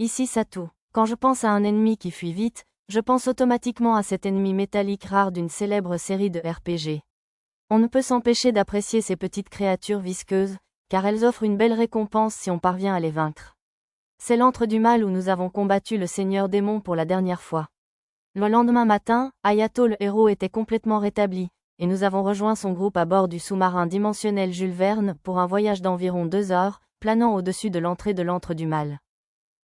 Ici Satu. Quand je pense à un ennemi qui fuit vite, je pense automatiquement à cet ennemi métallique rare d'une célèbre série de RPG. On ne peut s'empêcher d'apprécier ces petites créatures visqueuses, car elles offrent une belle récompense si on parvient à les vaincre. C'est l'antre du mal où nous avons combattu le seigneur démon pour la dernière fois. Le lendemain matin, Hayato le héros était complètement rétabli, et nous avons rejoint son groupe à bord du sous-marin dimensionnel Jules Verne pour un voyage d'environ 2 heures, planant au-dessus de l'entrée de l'antre du mal.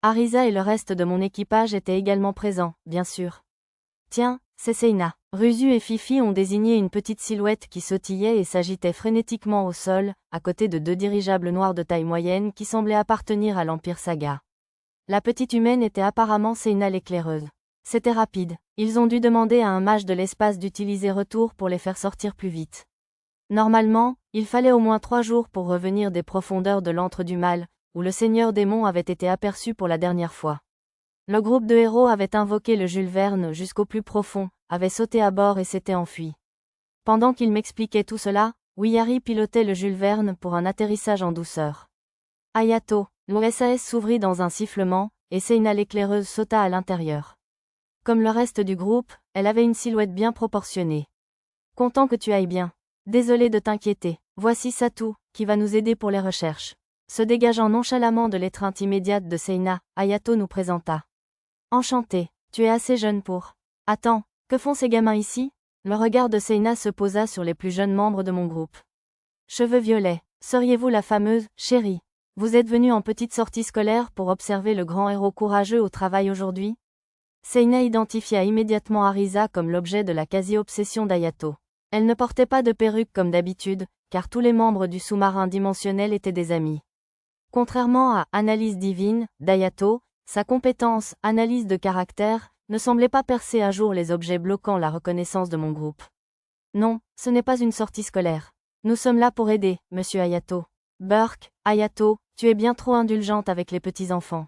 Arisa et le reste de mon équipage étaient également présents, bien sûr. Tiens, c'est Seina. Ruzu et Fifi ont désigné une petite silhouette qui sautillait et s'agitait frénétiquement au sol, à côté de 2 dirigeables noirs de taille moyenne qui semblaient appartenir à l'Empire Saga. La petite humaine était apparemment Seina l'éclaireuse. C'était rapide. Ils ont dû demander à un mage de l'espace d'utiliser retour pour les faire sortir plus vite. Normalement, il fallait au moins 3 jours pour revenir des profondeurs de l'antre du mal, où le seigneur démon avait été aperçu pour la dernière fois. Le groupe de héros avait invoqué le Jules Verne jusqu'au plus profond, avait sauté à bord et s'était enfui. Pendant qu'il m'expliquait tout cela, Wiyari pilotait le Jules Verne pour un atterrissage en douceur. Hayato, l'OSAS s'ouvrit dans un sifflement, et Seina l'éclaireuse sauta à l'intérieur. Comme le reste du groupe, elle avait une silhouette bien proportionnée. Content que tu ailles bien. Désolé de t'inquiéter. Voici Satu, qui va nous aider pour les recherches. Se dégageant nonchalamment de l'étreinte immédiate de Seina, Hayato nous présenta. Enchanté, tu es assez jeune pour... Attends, que font ces gamins ici? Le regard de Seina se posa sur les plus jeunes membres de mon groupe. Cheveux violets, seriez-vous la fameuse « chérie » ? Vous êtes venus en petite sortie scolaire pour observer le grand héros courageux au travail aujourd'hui? Seina identifia immédiatement Arisa comme l'objet de la quasi-obsession d'Hayato. Elle ne portait pas de perruque comme d'habitude, car tous les membres du sous-marin dimensionnel étaient des amis. Contrairement à « analyse divine » d'Hayato, sa compétence « analyse de caractère » ne semblait pas percer à jour les objets bloquant la reconnaissance de mon groupe. Non, ce n'est pas une sortie scolaire. Nous sommes là pour aider, monsieur Hayato. Burke, Hayato, tu es bien trop indulgente avec les petits-enfants.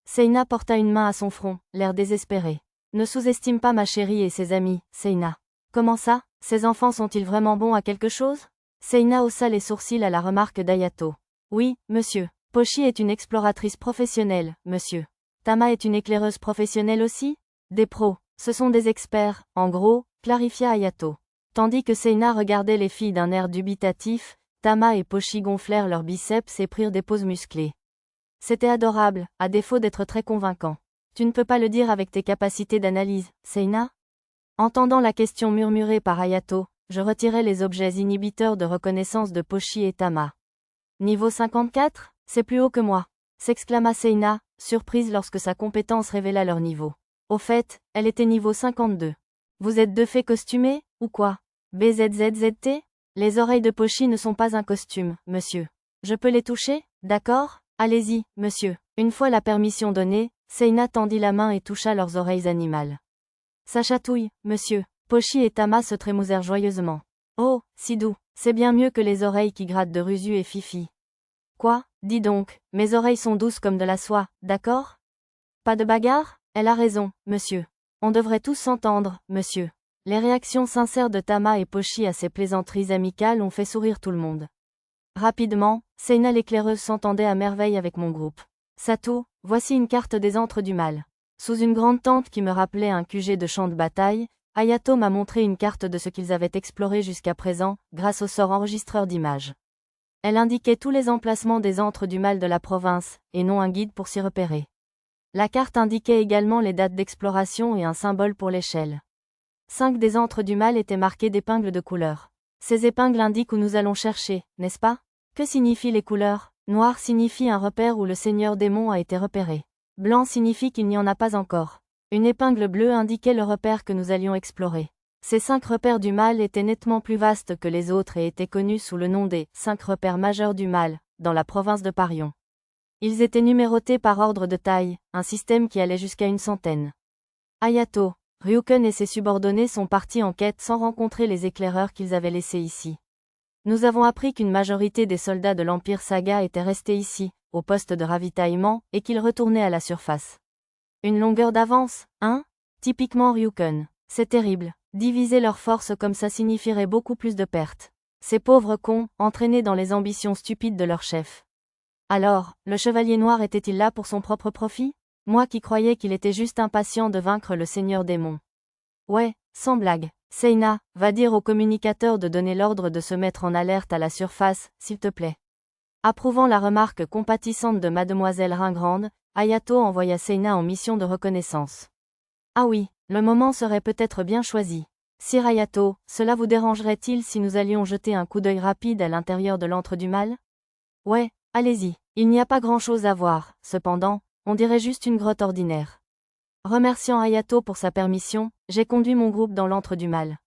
Seina porta une main à son front, l'air désespéré. Ne sous-estime pas ma chérie et ses amis, Seina. Comment ça? Ces enfants sont-ils vraiment bons à quelque chose? Seina haussa les sourcils à la remarque d'Hayato. Oui, monsieur. Pochi est une exploratrice professionnelle, monsieur. Tama est une éclaireuse professionnelle aussi? Des pros, ce sont des experts, en gros, clarifia Hayato. Tandis que Seina regardait les filles d'un air dubitatif, Tama et Pochi gonflèrent leurs biceps et prirent des poses musclées. C'était adorable, à défaut d'être très convaincant. Tu ne peux pas le dire avec tes capacités d'analyse, Seina? Entendant la question murmurée par Hayato, je retirai les objets inhibiteurs de reconnaissance de Pochi et Tama. Niveau 54? C'est plus haut que moi, s'exclama Seina, surprise lorsque sa compétence révéla leur niveau. Au fait, elle était niveau 52. Vous êtes 2 fées costumées, ou quoi? BZZZT? Les oreilles de Pochi ne sont pas un costume, monsieur. Je peux les toucher? D'accord? Allez-y, monsieur. Une fois la permission donnée, Seina tendit la main et toucha leurs oreilles animales. Ça chatouille, monsieur. Pochi et Tama se trémousèrent joyeusement. Oh, si doux, c'est bien mieux que les oreilles qui grattent de Ruzu et Fifi. Quoi? Dis donc, mes oreilles sont douces comme de la soie, d'accord? Pas de bagarre? Elle a raison, monsieur. On devrait tous s'entendre, monsieur. Les réactions sincères de Tama et Pochi à ces plaisanteries amicales ont fait sourire tout le monde. Rapidement, Seina l'éclaireuse s'entendait à merveille avec mon groupe. Satu, voici une carte des antres du mal. Sous une grande tente qui me rappelait un QG de champ de bataille, Hayato m'a montré une carte de ce qu'ils avaient exploré jusqu'à présent, grâce au sort enregistreur d'images. Elle indiquait tous les emplacements des antres du mal de la province, et non un guide pour s'y repérer. La carte indiquait également les dates d'exploration et un symbole pour l'échelle. 5 des antres du mal étaient marqués d'épingles de couleur. Ces épingles indiquent où nous allons chercher, n'est-ce pas? Que signifient les couleurs? Noir signifie un repère où le seigneur démon a été repéré. Blanc signifie qu'il n'y en a pas encore. Une épingle bleue indiquait le repère que nous allions explorer. Ces 5 repères du mal étaient nettement plus vastes que les autres et étaient connus sous le nom des 5 repères majeurs du mal, dans la province de Parion. Ils étaient numérotés par ordre de taille, un système qui allait jusqu'à une centaine. Hayato, Ryuken et ses subordonnés sont partis en quête sans rencontrer les éclaireurs qu'ils avaient laissés ici. Nous avons appris qu'une majorité des soldats de l'Empire Saga étaient restés ici, au poste de ravitaillement, et qu'ils retournaient à la surface. Une longueur d'avance, hein? Typiquement Ryuken. C'est terrible. Diviser leurs forces comme ça signifierait beaucoup plus de pertes. Ces pauvres cons, entraînés dans les ambitions stupides de leur chef. Alors, le chevalier noir était-il là pour son propre profit? Moi qui croyais qu'il était juste impatient de vaincre le seigneur démon. Ouais, sans blague. Seina, va dire au communicateur de donner l'ordre de se mettre en alerte à la surface, s'il te plaît. Approuvant la remarque compatissante de mademoiselle Ringrande, Hayato envoya Seina en mission de reconnaissance. Ah oui, le moment serait peut-être bien choisi. Sire Hayato, cela vous dérangerait-il si nous allions jeter un coup d'œil rapide à l'intérieur de l'antre du mal? Ouais, allez-y, il n'y a pas grand-chose à voir, cependant, on dirait juste une grotte ordinaire. Remerciant Hayato pour sa permission, j'ai conduit mon groupe dans l'antre du mal.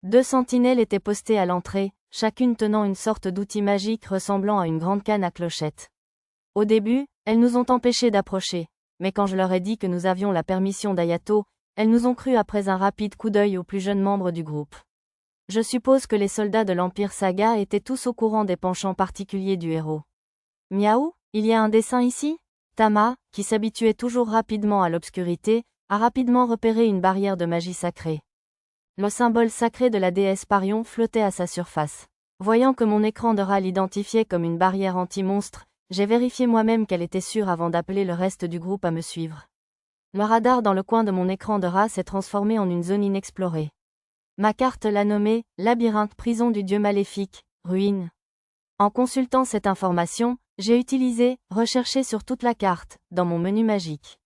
2 sentinelles étaient postées à l'entrée, chacune tenant une sorte d'outil magique ressemblant à une grande canne à clochette. Au début, elles nous ont empêchés d'approcher, mais quand je leur ai dit que nous avions la permission d'Hayato, elles nous ont cru après un rapide coup d'œil aux plus jeunes membres du groupe. Je suppose que les soldats de l'Empire Saga étaient tous au courant des penchants particuliers du héros. Miaou, il y a un dessin ici? Tama, qui s'habituait toujours rapidement à l'obscurité, a rapidement repéré une barrière de magie sacrée. Le symbole sacré de la déesse Parion flottait à sa surface. Voyant que mon écran de RAL l'identifiait comme une barrière anti-monstre, j'ai vérifié moi-même qu'elle était sûre avant d'appeler le reste du groupe à me suivre. Le radar dans le coin de mon écran de RAL s'est transformé en une zone inexplorée. Ma carte l'a nommée « Labyrinthe prison du dieu maléfique, ruine ». En consultant cette information, j'ai utilisé « Rechercher sur toute la carte » dans mon menu magique.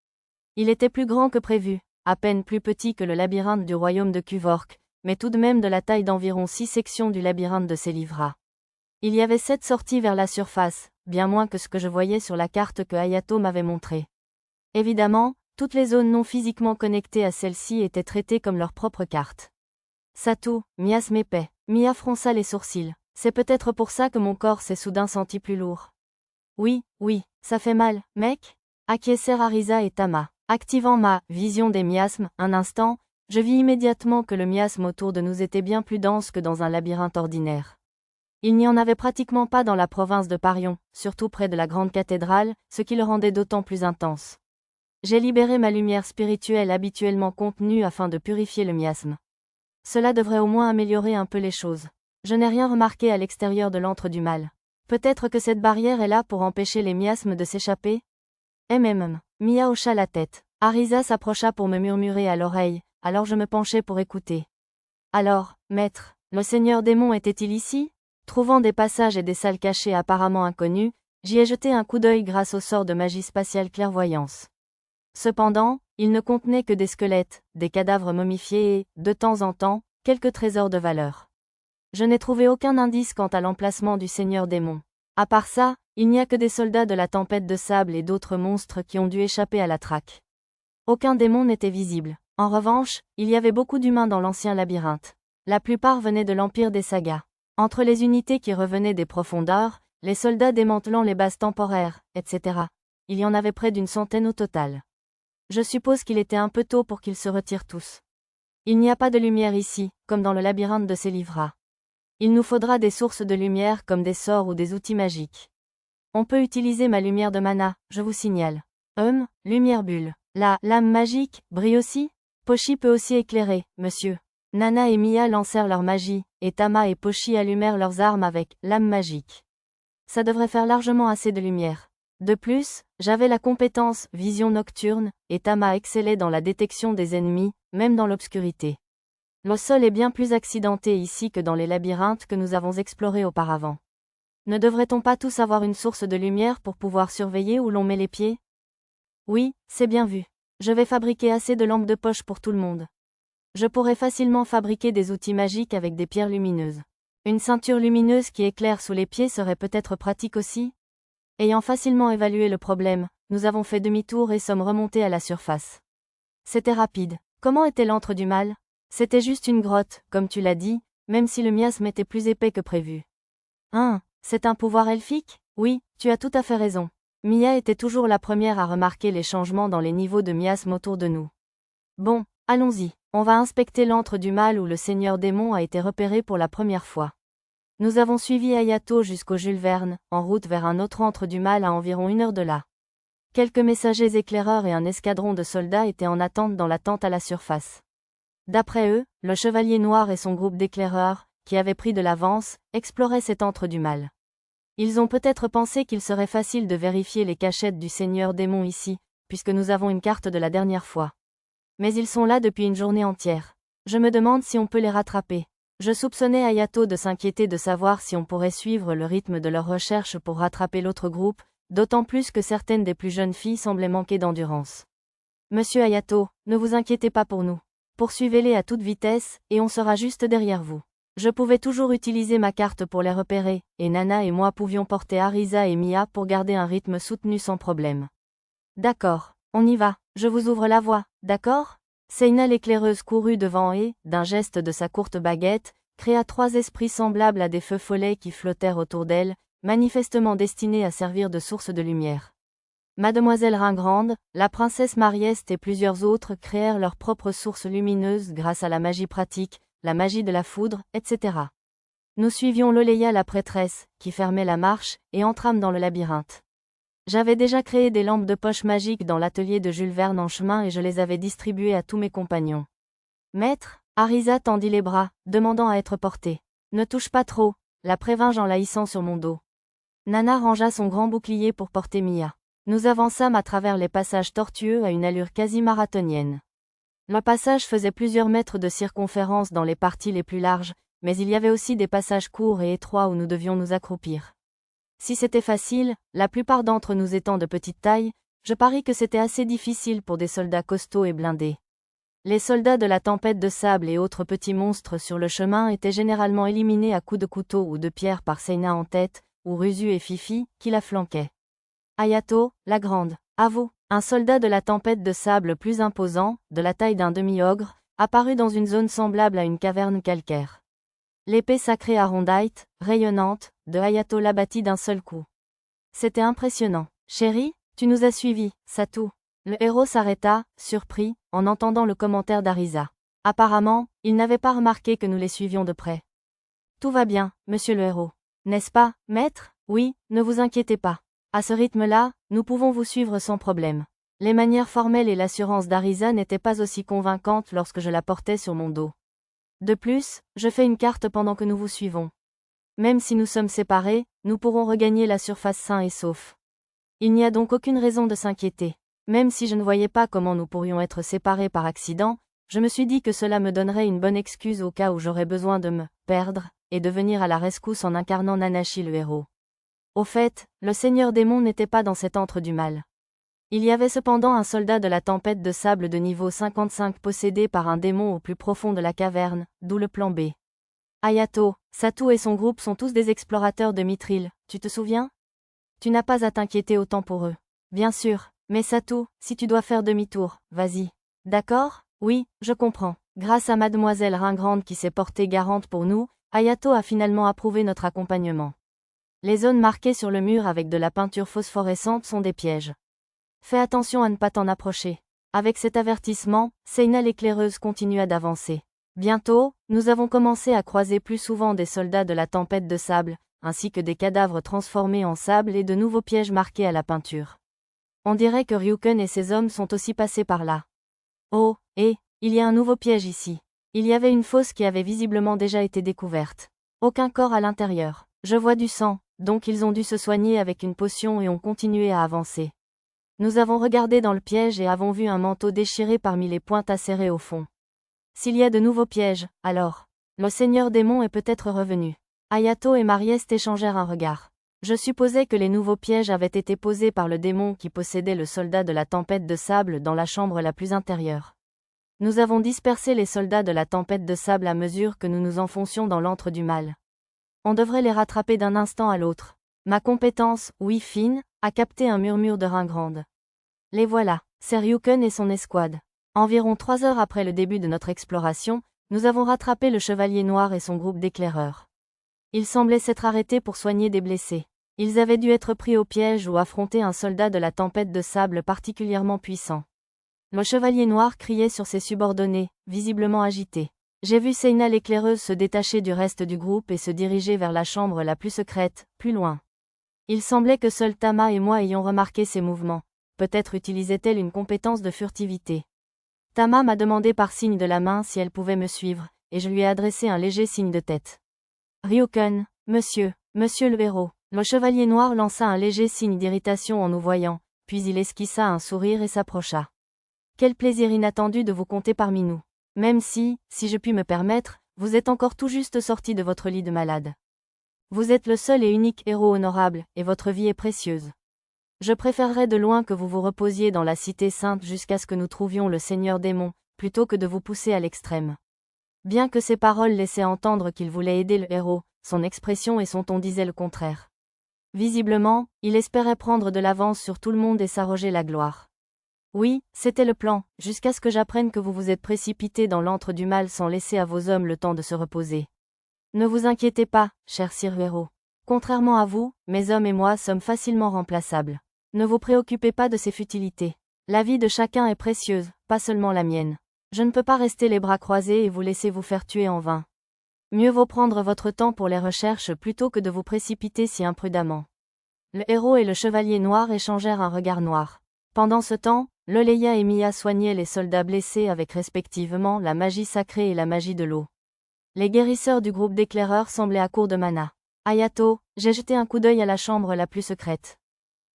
Il était plus grand que prévu, à peine plus petit que le labyrinthe du royaume de Kuvork, mais tout de même de la taille d'environ 6 sections du labyrinthe de Selivra. Il y avait 7 sorties vers la surface, bien moins que ce que je voyais sur la carte que Hayato m'avait montrée. Évidemment, toutes les zones non physiquement connectées à celle-ci étaient traitées comme leur propre carte. Satu, miasme épais. Mia fronça les sourcils. C'est peut-être pour ça que mon corps s'est soudain senti plus lourd. Oui, ça fait mal, mec? Acquiescèrent Arisa et Tama. Activant ma vision des miasmes, un instant, je vis immédiatement que le miasme autour de nous était bien plus dense que dans un labyrinthe ordinaire. Il n'y en avait pratiquement pas dans la province de Parion, surtout près de la grande cathédrale, ce qui le rendait d'autant plus intense. J'ai libéré ma lumière spirituelle habituellement contenue afin de purifier le miasme. Cela devrait au moins améliorer un peu les choses. Je n'ai rien remarqué à l'extérieur de l'antre du mal. Peut-être que cette barrière est là pour empêcher les miasmes de s'échapper? Mia hocha la tête. Arisa s'approcha pour me murmurer à l'oreille, alors je me penchai pour écouter. Alors, maître, le seigneur démon était-il ici? Trouvant des passages et des salles cachées apparemment inconnues, j'y ai jeté un coup d'œil grâce au sort de magie spatiale clairvoyance. Cependant, il ne contenait que des squelettes, des cadavres momifiés et, de temps en temps, quelques trésors de valeur. Je n'ai trouvé aucun indice quant à l'emplacement du seigneur démon. À part ça, il n'y a que des soldats de la tempête de sable et d'autres monstres qui ont dû échapper à la traque. Aucun démon n'était visible. En revanche, il y avait beaucoup d'humains dans l'ancien labyrinthe. La plupart venaient de l'Empire des Sagas. Entre les unités qui revenaient des profondeurs, les soldats démantelant les bases temporaires, etc. Il y en avait près d'une centaine au total. Je suppose qu'il était un peu tôt pour qu'ils se retirent tous. Il n'y a pas de lumière ici, comme dans le labyrinthe de Selivra. Il nous faudra des sources de lumière comme des sorts ou des outils magiques. On peut utiliser ma lumière de mana, je vous signale. Lumière bulle. La lame magique brille aussi? Pochi peut aussi éclairer, monsieur. Nana et Mia lancèrent leur magie, et Tama et Pochi allumèrent leurs armes avec lame magique. Ça devrait faire largement assez de lumière. De plus, j'avais la compétence vision nocturne, et Tama excellait dans la détection des ennemis, même dans l'obscurité. Le sol est bien plus accidenté ici que dans les labyrinthes que nous avons explorés auparavant. Ne devrait-on pas tous avoir une source de lumière pour pouvoir surveiller où l'on met les pieds? Oui, c'est bien vu. Je vais fabriquer assez de lampes de poche pour tout le monde. Je pourrais facilement fabriquer des outils magiques avec des pierres lumineuses. Une ceinture lumineuse qui éclaire sous les pieds serait peut-être pratique aussi? Ayant facilement évalué le problème, nous avons fait demi-tour et sommes remontés à la surface. C'était rapide. Comment était l'antre du mal? C'était juste une grotte, comme tu l'as dit, même si le miasme était plus épais que prévu. C'est un pouvoir elfique? Oui, tu as tout à fait raison. Mia était toujours la première à remarquer les changements dans les niveaux de miasme autour de nous. Bon, allons-y, on va inspecter l'antre du mal où le seigneur démon a été repéré pour la première fois. Nous avons suivi Hayato jusqu'au Jules Verne, en route vers un autre antre du mal à environ 1 heure de là. Quelques messagers éclaireurs et un escadron de soldats étaient en attente dans la tente à la surface. D'après eux, le chevalier noir et son groupe d'éclaireurs, qui avaient pris de l'avance, exploraient cet antre du mal. Ils ont peut-être pensé qu'il serait facile de vérifier les cachettes du seigneur démon ici, puisque nous avons une carte de la dernière fois. Mais ils sont là depuis une journée entière. Je me demande si on peut les rattraper. Je soupçonnais Ayato de s'inquiéter de savoir si on pourrait suivre le rythme de leur recherche pour rattraper l'autre groupe, d'autant plus que certaines des plus jeunes filles semblaient manquer d'endurance. Monsieur Ayato, ne vous inquiétez pas pour nous. Poursuivez-les à toute vitesse, et on sera juste derrière vous. Je pouvais toujours utiliser ma carte pour les repérer, et Nana et moi pouvions porter Arisa et Mia pour garder un rythme soutenu sans problème. D'accord, on y va, je vous ouvre la voie, d'accord? Seina l'éclaireuse courut devant et, d'un geste de sa courte baguette, créa 3 esprits semblables à des feux follets qui flottèrent autour d'elle, manifestement destinés à servir de source de lumière. Mademoiselle Ringrande, la princesse Marieste et plusieurs autres créèrent leurs propres sources lumineuses grâce à la magie pratique, la magie de la foudre, etc. Nous suivions Loleya la prêtresse, qui fermait la marche, et entrâmes dans le labyrinthe. J'avais déjà créé des lampes de poche magiques dans l'atelier de Jules Verne en chemin et je les avais distribuées à tous mes compagnons. Maître, Arisa tendit les bras, demandant à être portée. Ne touche pas trop, la prévins en la hissant sur mon dos. Nana rangea son grand bouclier pour porter Mia. Nous avançâmes à travers les passages tortueux à une allure quasi marathonienne. Le passage faisait plusieurs mètres de circonférence dans les parties les plus larges, mais il y avait aussi des passages courts et étroits où nous devions nous accroupir. Si c'était facile, la plupart d'entre nous étant de petite taille, je parie que c'était assez difficile pour des soldats costauds et blindés. Les soldats de la tempête de sable et autres petits monstres sur le chemin étaient généralement éliminés à coups de couteau ou de pierre par Seina en tête, ou Rusu et Fifi, qui la flanquaient. Ayato, la grande, à vous. Un soldat de la tempête de sable plus imposant, de la taille d'un demi-ogre, apparut dans une zone semblable à une caverne calcaire. L'épée sacrée Arondite, rayonnante, de Ayato l'abattit d'un seul coup. C'était impressionnant. Chérie, tu nous as suivis, Satou. Le héros s'arrêta, surpris, en entendant le commentaire d'Arisa. Apparemment, il n'avait pas remarqué que nous les suivions de près. Tout va bien, monsieur le héros. N'est-ce pas, maître? Oui, ne vous inquiétez pas. À ce rythme-là, nous pouvons vous suivre sans problème. Les manières formelles et l'assurance d'Arisa n'étaient pas aussi convaincantes lorsque je la portais sur mon dos. De plus, je fais une carte pendant que nous vous suivons. Même si nous sommes séparés, nous pourrons regagner la surface sains et saufs. Il n'y a donc aucune raison de s'inquiéter. Même si je ne voyais pas comment nous pourrions être séparés par accident, je me suis dit que cela me donnerait une bonne excuse au cas où j'aurais besoin de me perdre, et de venir à la rescousse en incarnant Nanashi le héros. Au fait, le seigneur démon n'était pas dans cet antre du mal. Il y avait cependant un soldat de la tempête de sable de niveau 55 possédé par un démon au plus profond de la caverne, d'où le plan B. Ayato, Satou et son groupe sont tous des explorateurs de Mithril, tu te souviens? Tu n'as pas à t'inquiéter autant pour eux. Bien sûr, mais Satou, si tu dois faire demi-tour, vas-y. D'accord? Oui, je comprends. Grâce à Mademoiselle Ringrande qui s'est portée garante pour nous, Ayato a finalement approuvé notre accompagnement. Les zones marquées sur le mur avec de la peinture phosphorescente sont des pièges. Fais attention à ne pas t'en approcher. Avec cet avertissement, Seina l'éclaireuse continua d'avancer. Bientôt, nous avons commencé à croiser plus souvent des soldats de la tempête de sable, ainsi que des cadavres transformés en sable et de nouveaux pièges marqués à la peinture. On dirait que Ryuken et ses hommes sont aussi passés par là. Oh, et, il y a un nouveau piège ici. Il y avait une fosse qui avait visiblement déjà été découverte. Aucun corps à l'intérieur. Je vois du sang, donc ils ont dû se soigner avec une potion et ont continué à avancer. Nous avons regardé dans le piège et avons vu un manteau déchiré parmi les pointes acérées au fond. S'il y a de nouveaux pièges, alors, le seigneur démon est peut-être revenu. Ayato et Marieste échangèrent un regard. Je supposais que les nouveaux pièges avaient été posés par le démon qui possédait le soldat de la tempête de sable dans la chambre la plus intérieure. Nous avons dispersé les soldats de la tempête de sable à mesure que nous nous enfoncions dans l'antre du mal. On devrait les rattraper d'un instant à l'autre. Ma compétence, oui fine, a capté un murmure de Ringrande. Les voilà, c'est Ryuken et son escouade. Environ 3 heures après le début de notre exploration, nous avons rattrapé le chevalier noir et son groupe d'éclaireurs. Ils semblaient s'être arrêtés pour soigner des blessés. Ils avaient dû être pris au piège ou affronter un soldat de la tempête de sable particulièrement puissant. Le chevalier noir criait sur ses subordonnés, visiblement agités. J'ai vu Seina l'éclaireuse se détacher du reste du groupe et se diriger vers la chambre la plus secrète, plus loin. Il semblait que seul Tama et moi ayons remarqué ses mouvements. Peut-être utilisait-elle une compétence de furtivité. Tama m'a demandé par signe de la main si elle pouvait me suivre, et je lui ai adressé un léger signe de tête. Ryuken, monsieur le héros. Le chevalier noir lança un léger signe d'irritation en nous voyant, puis il esquissa un sourire et s'approcha. Quel plaisir inattendu de vous compter parmi nous. Même si je puis me permettre, vous êtes encore tout juste sorti de votre lit de malade. Vous êtes le seul et unique héros honorable, et votre vie est précieuse. Je préférerais de loin que vous vous reposiez dans la cité sainte jusqu'à ce que nous trouvions le Seigneur démon, plutôt que de vous pousser à l'extrême. Bien que ces paroles laissaient entendre qu'il voulait aider le héros, son expression et son ton disaient le contraire. Visiblement, il espérait prendre de l'avance sur tout le monde et s'arroger la gloire. Oui, c'était le plan, jusqu'à ce que j'apprenne que vous vous êtes précipité dans l'antre du mal sans laisser à vos hommes le temps de se reposer. Ne vous inquiétez pas, cher Sir Héros. Contrairement à vous, mes hommes et moi sommes facilement remplaçables. Ne vous préoccupez pas de ces futilités. La vie de chacun est précieuse, pas seulement la mienne. Je ne peux pas rester les bras croisés et vous laisser vous faire tuer en vain. Mieux vaut prendre votre temps pour les recherches plutôt que de vous précipiter si imprudemment. Le héros et le chevalier noir échangèrent un regard noir. Pendant ce temps, Loleya et Mia soignaient les soldats blessés avec respectivement la magie sacrée et la magie de l'eau. Les guérisseurs du groupe d'éclaireurs semblaient à court de mana. Hayato, j'ai jeté un coup d'œil à la chambre la plus secrète.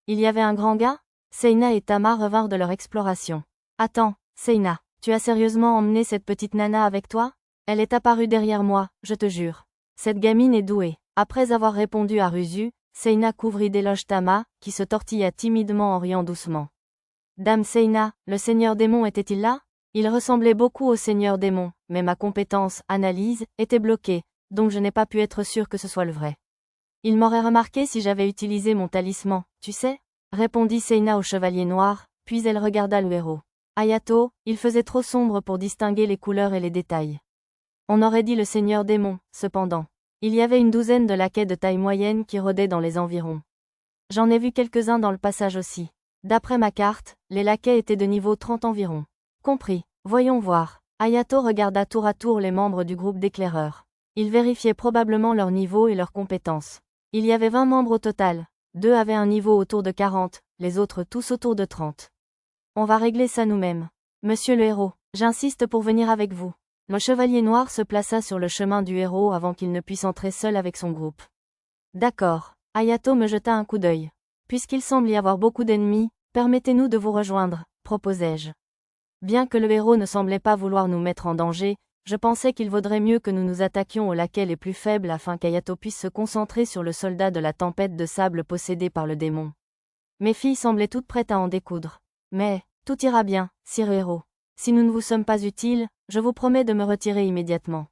Il y avait un grand gars? Seina et Tama revinrent de leur exploration. Attends, Seina, tu as sérieusement emmené cette petite nana avec toi? Elle est apparue derrière moi, je te jure. Cette gamine est douée. Après avoir répondu à Ruzu, Seina couvrit d'éloges Tama, qui se tortilla timidement en riant doucement. Dame Seina, le seigneur démon était-il là? Il ressemblait beaucoup au seigneur démon, mais ma compétence, analyse, était bloquée, donc je n'ai pas pu être sûr que ce soit le vrai. Il m'aurait remarqué si j'avais utilisé mon talisman, tu sais? Répondit Seina au chevalier noir, puis elle regarda le héros. Hayato, il faisait trop sombre pour distinguer les couleurs et les détails. On aurait dit le seigneur démon, cependant. Il y avait une douzaine de laquais de taille moyenne qui rôdaient dans les environs. J'en ai vu quelques-uns dans le passage aussi. D'après ma carte, les laquais étaient de niveau 30 environ. Compris. Voyons voir. Hayato regarda tour à tour les membres du groupe d'éclaireurs. Il vérifiait probablement leur niveau et leurs compétences. Il y avait 20 membres au total. 2 avaient un niveau autour de 40, les autres tous autour de 30. On va régler ça nous-mêmes. Monsieur le héros, j'insiste pour venir avec vous. Le chevalier noir se plaça sur le chemin du héros avant qu'il ne puisse entrer seul avec son groupe. D'accord. Hayato me jeta un coup d'œil. Puisqu'il semble y avoir beaucoup d'ennemis, permettez-nous de vous rejoindre, proposai-je. Bien que le héros ne semblait pas vouloir nous mettre en danger, je pensais qu'il vaudrait mieux que nous nous attaquions aux laquais les plus faibles afin qu'Hayato puisse se concentrer sur le soldat de la tempête de sable possédé par le démon. Mes filles semblaient toutes prêtes à en découdre. Mais, tout ira bien, sire héros. Si nous ne vous sommes pas utiles, je vous promets de me retirer immédiatement.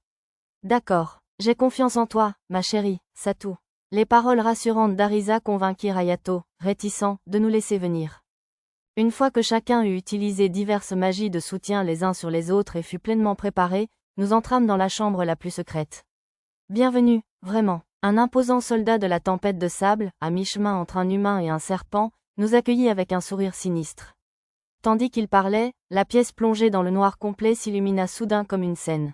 D'accord, j'ai confiance en toi, ma chérie, Satou. Les paroles rassurantes d'Arisa convainquirent Hayato, réticent, de nous laisser venir. Une fois que chacun eut utilisé diverses magies de soutien les uns sur les autres et fut pleinement préparé, nous entrâmes dans la chambre la plus secrète. Bienvenue, vraiment. Un imposant soldat de la tempête de sable, à mi-chemin entre un humain et un serpent, nous accueillit avec un sourire sinistre. Tandis qu'il parlait, la pièce plongée dans le noir complet s'illumina soudain comme une scène.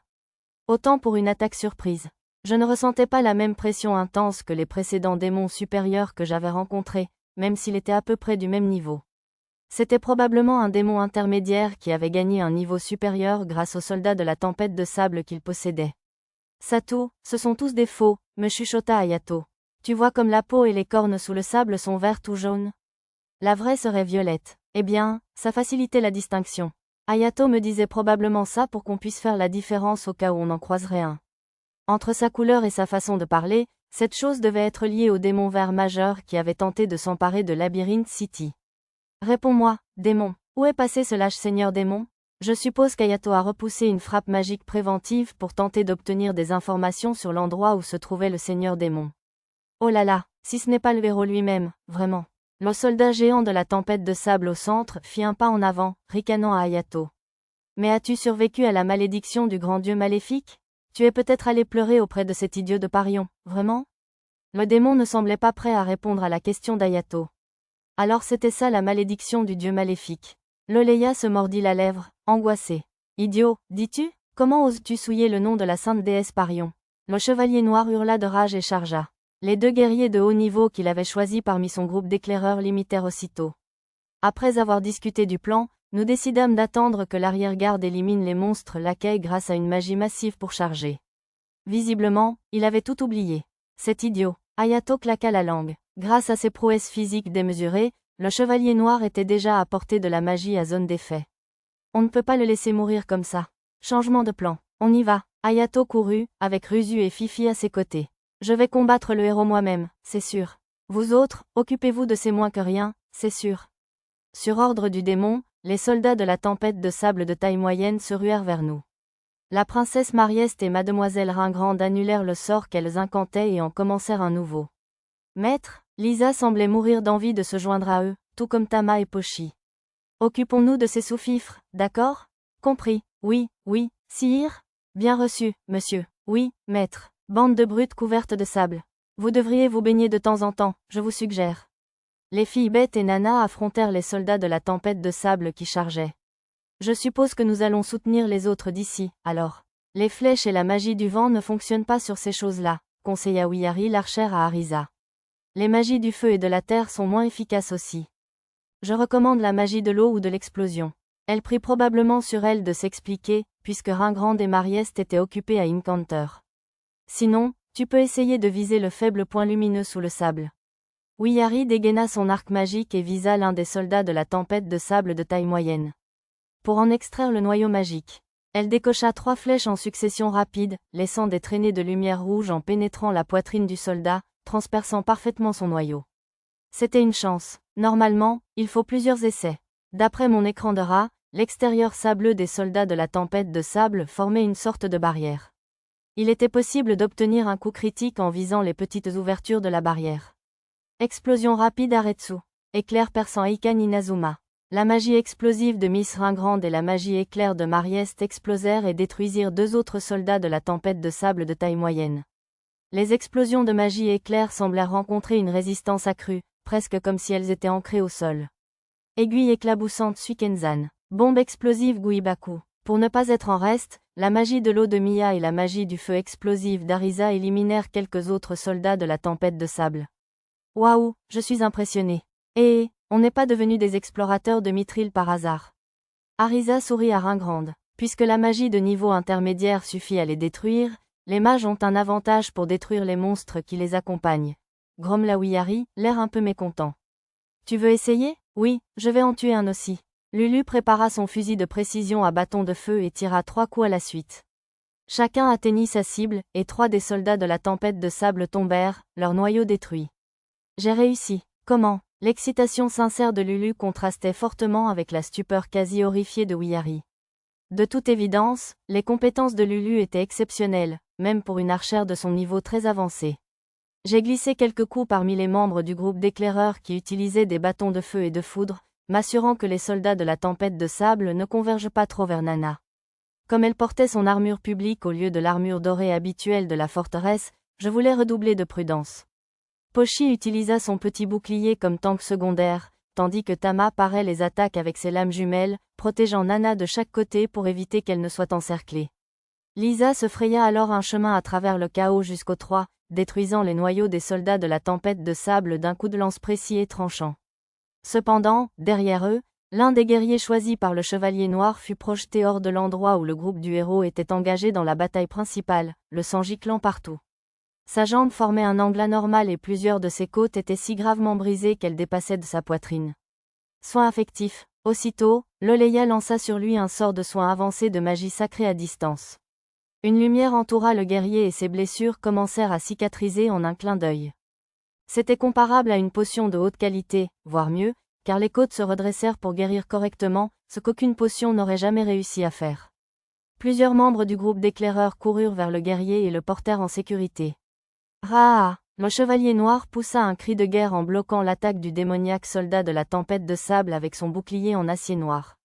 Autant pour une attaque surprise. Je ne ressentais pas la même pression intense que les précédents démons supérieurs que j'avais rencontrés, même s'il était à peu près du même niveau. C'était probablement un démon intermédiaire qui avait gagné un niveau supérieur grâce aux soldats de la tempête de sable qu'il possédait. Satou, ce sont tous des faux, me chuchota Hayato. Tu vois comme la peau et les cornes sous le sable sont vertes ou jaunes? La vraie serait violette. Eh bien, ça facilitait la distinction. Hayato me disait probablement ça pour qu'on puisse faire la différence au cas où on en croiserait un. Entre sa couleur et sa façon de parler, cette chose devait être liée au démon vert majeur qui avait tenté de s'emparer de Labyrinth City. Réponds-moi, démon, où est passé ce lâche seigneur démon? Je suppose qu'Hayato a repoussé une frappe magique préventive pour tenter d'obtenir des informations sur l'endroit où se trouvait le seigneur démon. Oh là là, si ce n'est pas le héros lui-même, vraiment. Le soldat géant de la tempête de sable au centre fit un pas en avant, ricanant à Hayato. Mais as-tu survécu à la malédiction du grand dieu maléfique? Tu es peut-être allé pleurer auprès de cet idiot de Parion, vraiment? Le démon ne semblait pas prêt à répondre à la question d'Hayato. Alors c'était ça la malédiction du dieu maléfique. Loleya se mordit la lèvre, angoissée. Idiot, dis-tu? Comment oses-tu souiller le nom de la sainte déesse Parion? Le chevalier noir hurla de rage et chargea. Les 2 guerriers de haut niveau qu'il avait choisis parmi son groupe d'éclaireurs l'imitèrent aussitôt. Après avoir discuté du plan, nous décidâmes d'attendre que l'arrière-garde élimine les monstres laquais grâce à une magie massive pour charger. Visiblement, il avait tout oublié. Cet idiot. Hayato claqua la langue. Grâce à ses prouesses physiques démesurées, Le chevalier noir était déjà à portée de la magie à zone d'effet. On ne peut pas le laisser mourir comme ça. Changement de plan. On y va. Hayato courut, avec Ruzu et Fifi à ses côtés. Je vais combattre le héros moi-même, c'est sûr. Vous autres, occupez-vous de ces moins que rien, c'est sûr. Sur ordre du démon, les soldats de la tempête de sable de taille moyenne se ruèrent vers nous. La princesse Marieste et mademoiselle Ringrande annulèrent le sort qu'elles incantaient et en commencèrent un nouveau. Maître, Lisa semblait mourir d'envie de se joindre à eux, tout comme Tama et Pochi. Occupons-nous de ces sous-fifres, d'accord? Compris. Oui, oui, sire. Bien reçu, monsieur. Oui, maître. Bande de brutes couvertes de sable. Vous devriez vous baigner de temps en temps, je vous suggère. Les filles Bête et Nana affrontèrent les soldats de la tempête de sable qui chargeaient. Je suppose que nous allons soutenir les autres d'ici, alors. Les flèches et la magie du vent ne fonctionnent pas sur ces choses-là, conseilla Wihari l'archère à Arisa. Les magies du feu et de la terre sont moins efficaces aussi. Je recommande la magie de l'eau ou de l'explosion. Elle prit probablement sur elle de s'expliquer, puisque Ringrande et Marieste étaient occupés à Incanter. Sinon, tu peux essayer de viser le faible point lumineux sous le sable. Wihari dégaina son arc magique et visa l'un des soldats de la tempête de sable de taille moyenne. Pour en extraire le noyau magique, elle décocha 3 flèches en succession rapide, laissant des traînées de lumière rouge en pénétrant la poitrine du soldat, transperçant parfaitement son noyau. C'était une chance. Normalement, il faut plusieurs essais. D'après mon écran de rat, l'extérieur sableux des soldats de la tempête de sable formait une sorte de barrière. Il était possible d'obtenir un coup critique en visant les petites ouvertures de la barrière. Explosion rapide Aretsu. Éclair perçant Ikan Inazuma. La magie explosive de Miss Ringrande et la magie éclair de Marieste explosèrent et détruisirent 2 autres soldats de la tempête de sable de taille moyenne. Les explosions de magie éclair semblèrent rencontrer une résistance accrue, presque comme si elles étaient ancrées au sol. Aiguille éclaboussante Suikenzan. Bombe explosive Guibaku. Pour ne pas être en reste, la magie de l'eau de Mia et la magie du feu explosif d'Arisa éliminèrent quelques autres soldats de la tempête de sable. Waouh, je suis impressionné. Et, on n'est pas devenus des explorateurs de Mithril par hasard. Arisa sourit à Ringrande. Puisque la magie de niveau intermédiaire suffit à les détruire, les mages ont un avantage pour détruire les monstres qui les accompagnent. Grommela Wihari, l'air un peu mécontent. Tu veux essayer? Oui, je vais en tuer un aussi. Lulu prépara son fusil de précision à bâton de feu et tira 3 coups à la suite. Chacun atteignit sa cible, et 3 des soldats de la tempête de sable tombèrent, leur noyau détruit. J'ai réussi. Comment? L'excitation sincère de Lulu contrastait fortement avec la stupeur quasi horrifiée de Wihari. De toute évidence, les compétences de Lulu étaient exceptionnelles, même pour une archère de son niveau très avancé. J'ai glissé quelques coups parmi les membres du groupe d'éclaireurs qui utilisaient des bâtons de feu et de foudre, m'assurant que les soldats de la tempête de sable ne convergent pas trop vers Nana. Comme elle portait son armure publique au lieu de l'armure dorée habituelle de la forteresse, je voulais redoubler de prudence. Pochi utilisa son petit bouclier comme tank secondaire, tandis que Tama parait les attaques avec ses lames jumelles, protégeant Nana de chaque côté pour éviter qu'elle ne soit encerclée. Lisa se fraya alors un chemin à travers le chaos jusqu'aux 3, détruisant les noyaux des soldats de la tempête de sable d'un coup de lance précis et tranchant. Cependant, derrière eux, l'un des guerriers choisis par le chevalier noir fut projeté hors de l'endroit où le groupe du héros était engagé dans la bataille principale, le sang giclant partout. Sa jambe formait un angle anormal et plusieurs de ses côtes étaient si gravement brisées qu'elles dépassaient de sa poitrine. Soin affectif. Aussitôt, Loleya lança sur lui un sort de soin avancé de magie sacrée à distance. Une lumière entoura le guerrier et ses blessures commencèrent à cicatriser en un clin d'œil. C'était comparable à une potion de haute qualité, voire mieux, car les côtes se redressèrent pour guérir correctement, ce qu'aucune potion n'aurait jamais réussi à faire. Plusieurs membres du groupe d'éclaireurs coururent vers le guerrier et le portèrent en sécurité. Raa! Le chevalier noir poussa un cri de guerre en bloquant l'attaque du démoniaque soldat de la tempête de sable avec son bouclier en acier noir.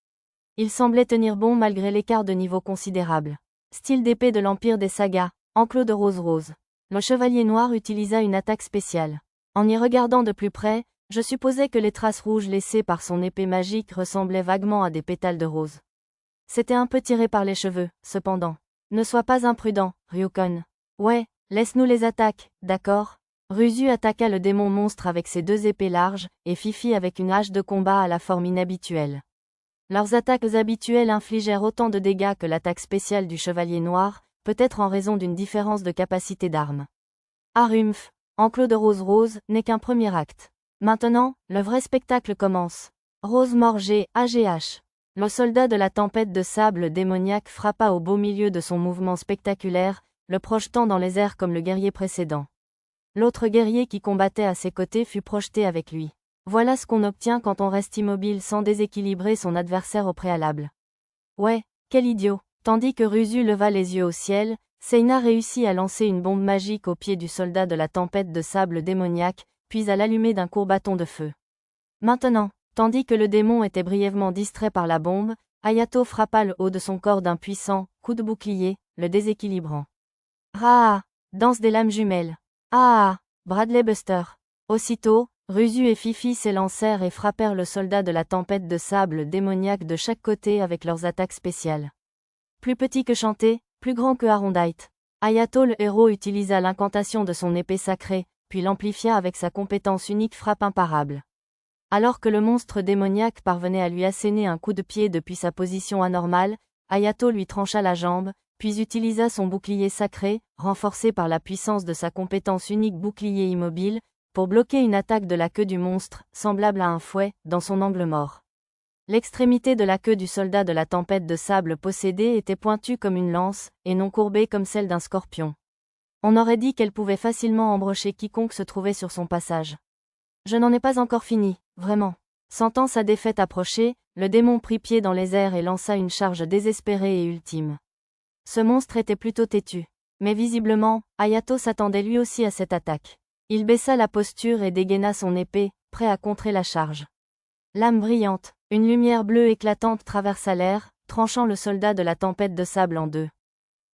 Il semblait tenir bon malgré l'écart de niveau considérable. Style d'épée de l'Empire des Sagas, enclos de rose. Le chevalier noir utilisa une attaque spéciale. En y regardant de plus près, je supposais que les traces rouges laissées par son épée magique ressemblaient vaguement à des pétales de rose. C'était un peu tiré par les cheveux, cependant. Ne sois pas imprudent, Ryukon. Ouais, laisse-nous les attaques, d'accord? Ruzu attaqua le démon monstre avec ses 2 épées larges, et Fifi avec une hache de combat à la forme inhabituelle. Leurs attaques habituelles infligèrent autant de dégâts que l'attaque spéciale du chevalier noir, peut-être en raison d'une différence de capacité d'armes. Harumph, enclos de rose n'est qu'un premier acte. Maintenant, le vrai spectacle commence. Rose Morgé, AGH. Le soldat de la tempête de sable démoniaque frappa au beau milieu de son mouvement spectaculaire, le projetant dans les airs comme le guerrier précédent. L'autre guerrier qui combattait à ses côtés fut projeté avec lui. Voilà ce qu'on obtient quand on reste immobile sans déséquilibrer son adversaire au préalable. Ouais, quel idiot. Tandis que Ruzu leva les yeux au ciel, Seina réussit à lancer une bombe magique au pied du soldat de la tempête de sable démoniaque, puis à l'allumer d'un court bâton de feu. Maintenant, tandis que le démon était brièvement distrait par la bombe, Hayato frappa le haut de son corps d'un puissant coup de bouclier, le déséquilibrant. Raa! Danse des lames jumelles. Ah! Bradley Buster. Aussitôt, Ruzu et Fifi s'élancèrent et frappèrent le soldat de la tempête de sable démoniaque de chaque côté avec leurs attaques spéciales. Plus petit que Chanté, plus grand que Arondite. Hayato le héros utilisa l'incantation de son épée sacrée, puis l'amplifia avec sa compétence unique frappe imparable. Alors que le monstre démoniaque parvenait à lui asséner un coup de pied depuis sa position anormale, Hayato lui trancha la jambe, puis utilisa son bouclier sacré, renforcé par la puissance de sa compétence unique bouclier immobile, pour bloquer une attaque de la queue du monstre, semblable à un fouet, dans son angle mort. L'extrémité de la queue du soldat de la tempête de sable possédé était pointue comme une lance, et non courbée comme celle d'un scorpion. On aurait dit qu'elle pouvait facilement embrocher quiconque se trouvait sur son passage. Je n'en ai pas encore fini, vraiment. Sentant sa défaite approcher, le démon prit pied dans les airs et lança une charge désespérée et ultime. Ce monstre était plutôt têtu. Mais visiblement, Hayato s'attendait lui aussi à cette attaque. Il baissa la posture et dégaina son épée, prêt à contrer la charge. Lame brillante, une lumière bleue éclatante traversa l'air, tranchant le soldat de la tempête de sable en deux.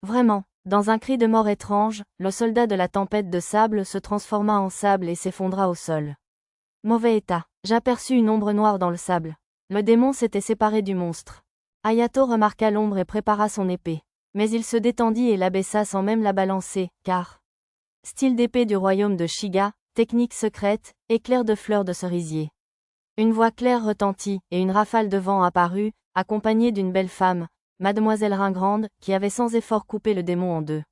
Vraiment, dans un cri de mort étrange, le soldat de la tempête de sable se transforma en sable et s'effondra au sol. Mauvais état, j'aperçus une ombre noire dans le sable. Le démon s'était séparé du monstre. Hayato remarqua l'ombre et prépara son épée. Mais il se détendit et l'abaissa sans même la balancer, car style d'épée du royaume de Shiga, technique secrète, éclair de fleurs de cerisier. Une voix claire retentit, et une rafale de vent apparut, accompagnée d'une belle femme, Mademoiselle Ringrande, qui avait sans effort coupé le démon en deux.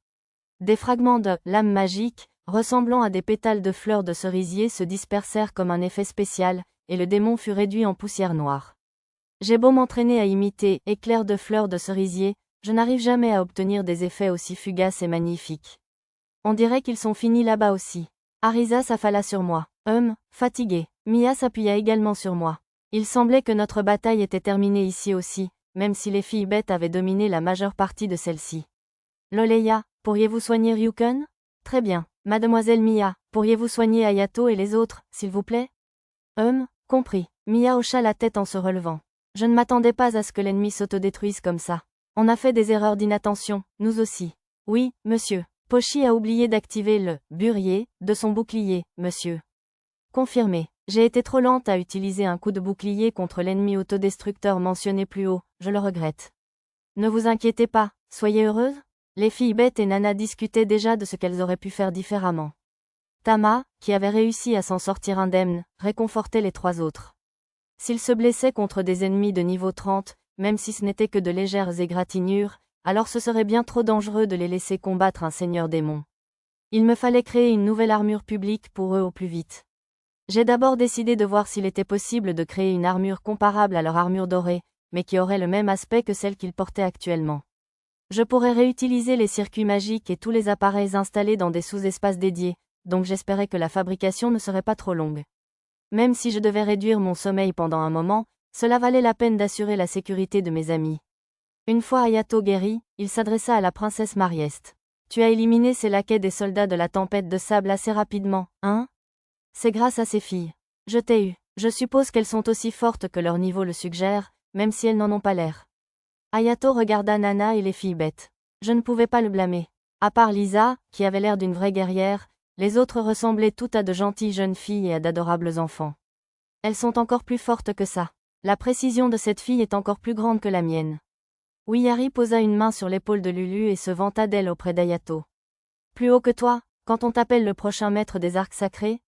Des fragments de lame magique, ressemblant à des pétales de fleurs de cerisier se dispersèrent comme un effet spécial, et le démon fut réduit en poussière noire. J'ai beau m'entraîner à imiter éclair de fleurs de cerisier, je n'arrive jamais à obtenir des effets aussi fugaces et magnifiques. On dirait qu'ils sont finis là-bas aussi. Arisa s'affala sur moi. Fatigué. Mia s'appuya également sur moi. Il semblait que notre bataille était terminée ici aussi, même si les filles bêtes avaient dominé la majeure partie de celle-ci. Loleya, pourriez-vous soigner Ryuken? Très bien. Mademoiselle Mia, pourriez-vous soigner Hayato et les autres, s'il vous plaît? Compris. Mia hocha la tête en se relevant. Je ne m'attendais pas à ce que l'ennemi s'autodétruise comme ça. On a fait des erreurs d'inattention, nous aussi. Oui, monsieur. Pochi a oublié d'activer le burier de son bouclier, monsieur. Confirmé. J'ai été trop lente à utiliser un coup de bouclier contre l'ennemi autodestructeur mentionné plus haut, je le regrette. Ne vous inquiétez pas, soyez heureuse. Les filles bêtes et Nana discutaient déjà de ce qu'elles auraient pu faire différemment. Tama, qui avait réussi à s'en sortir indemne, réconfortait les trois autres. S'ils se blessaient contre des ennemis de niveau 30, même si ce n'était que de légères égratignures, alors ce serait bien trop dangereux de les laisser combattre un seigneur démon. Il me fallait créer une nouvelle armure publique pour eux au plus vite. J'ai d'abord décidé de voir s'il était possible de créer une armure comparable à leur armure dorée, mais qui aurait le même aspect que celle qu'ils portaient actuellement. Je pourrais réutiliser les circuits magiques et tous les appareils installés dans des sous-espaces dédiés, donc j'espérais que la fabrication ne serait pas trop longue. Même si je devais réduire mon sommeil pendant un moment, cela valait la peine d'assurer la sécurité de mes amis. Une fois Hayato guéri, il s'adressa à la princesse Marieste. Tu as éliminé ces laquais des soldats de la tempête de sable assez rapidement, hein? C'est grâce à ces filles. Je t'ai eu. Je suppose qu'elles sont aussi fortes que leur niveau le suggère, même si elles n'en ont pas l'air. Hayato regarda Nana et les filles bêtes. Je ne pouvais pas le blâmer. À part Lisa, qui avait l'air d'une vraie guerrière, les autres ressemblaient toutes à de gentilles jeunes filles et à d'adorables enfants. Elles sont encore plus fortes que ça. La précision de cette fille est encore plus grande que la mienne. Wiyari posa une main sur l'épaule de Lulu et se vanta d'elle auprès d'Hayato. Plus haut que toi, quand on t'appelle le prochain maître des arcs sacrés?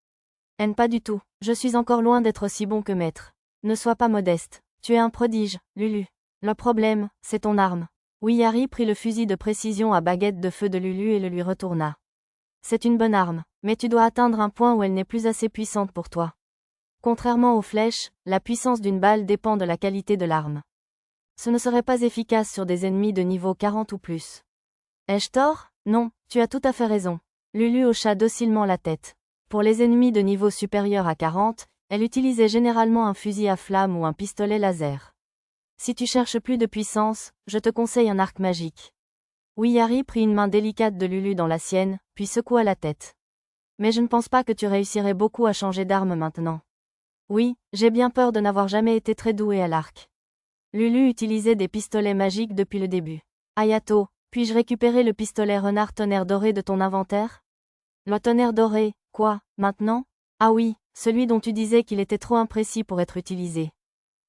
Pas du tout, je suis encore loin d'être aussi bon que maître. Ne sois pas modeste, tu es un prodige, Lulu. Le problème, c'est ton arme. Wiyari prit le fusil de précision à baguette de feu de Lulu et le lui retourna. C'est une bonne arme, mais tu dois atteindre un point où elle n'est plus assez puissante pour toi. Contrairement aux flèches, la puissance d'une balle dépend de la qualité de l'arme. Ce ne serait pas efficace sur des ennemis de niveau 40 ou plus. Ai-je tort? Non, tu as tout à fait raison. Lulu hocha docilement la tête. Pour les ennemis de niveau supérieur à 40, elle utilisait généralement un fusil à flamme ou un pistolet laser. Si tu cherches plus de puissance, je te conseille un arc magique. Wiyari prit une main délicate de Lulu dans la sienne, puis secoua la tête. Mais je ne pense pas que tu réussirais beaucoup à changer d'arme maintenant. Oui, j'ai bien peur de n'avoir jamais été très douée à l'arc. Lulu utilisait des pistolets magiques depuis le début. Hayato, puis-je récupérer le pistolet renard tonnerre doré de ton inventaire? Le tonnerre doré, quoi, maintenant? Ah oui, celui dont tu disais qu'il était trop imprécis pour être utilisé.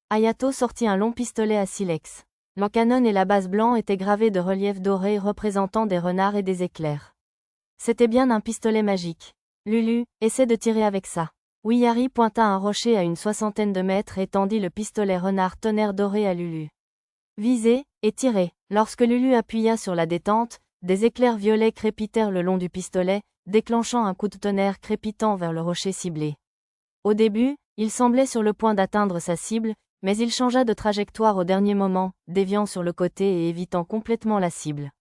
Hayato sortit un long pistolet à silex. Le canon et la base blanc étaient gravés de reliefs dorés représentant des renards et des éclairs. C'était bien un pistolet magique. Lulu, essaie de tirer avec ça. Wiyari pointa un rocher à une 60aine de mètres et tendit le pistolet renard tonnerre doré à Lulu. Visez, et tirez. Lorsque Lulu appuya sur la détente, des éclairs violets crépitèrent le long du pistolet, déclenchant un coup de tonnerre crépitant vers le rocher ciblé. Au début, il semblait sur le point d'atteindre sa cible, mais il changea de trajectoire au dernier moment, déviant sur le côté et évitant complètement la cible.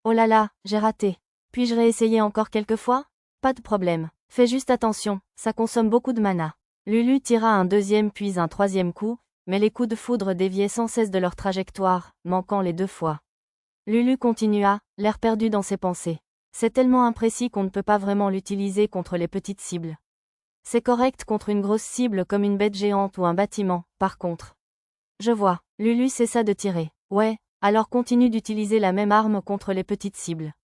Oh là là, j'ai raté. Puis-je réessayer encore quelques fois? Pas de problème. Fais juste attention, ça consomme beaucoup de mana. Lulu tira un deuxième puis un troisième coup, mais les coups de foudre déviaient sans cesse de leur trajectoire, manquant les 2 fois. Lulu continua, l'air perdu dans ses pensées. C'est tellement imprécis qu'on ne peut pas vraiment l'utiliser contre les petites cibles. C'est correct contre une grosse cible comme une bête géante ou un bâtiment, par contre. Je vois, Lulu cessa de tirer. Ouais, alors continue d'utiliser la même arme contre les petites cibles.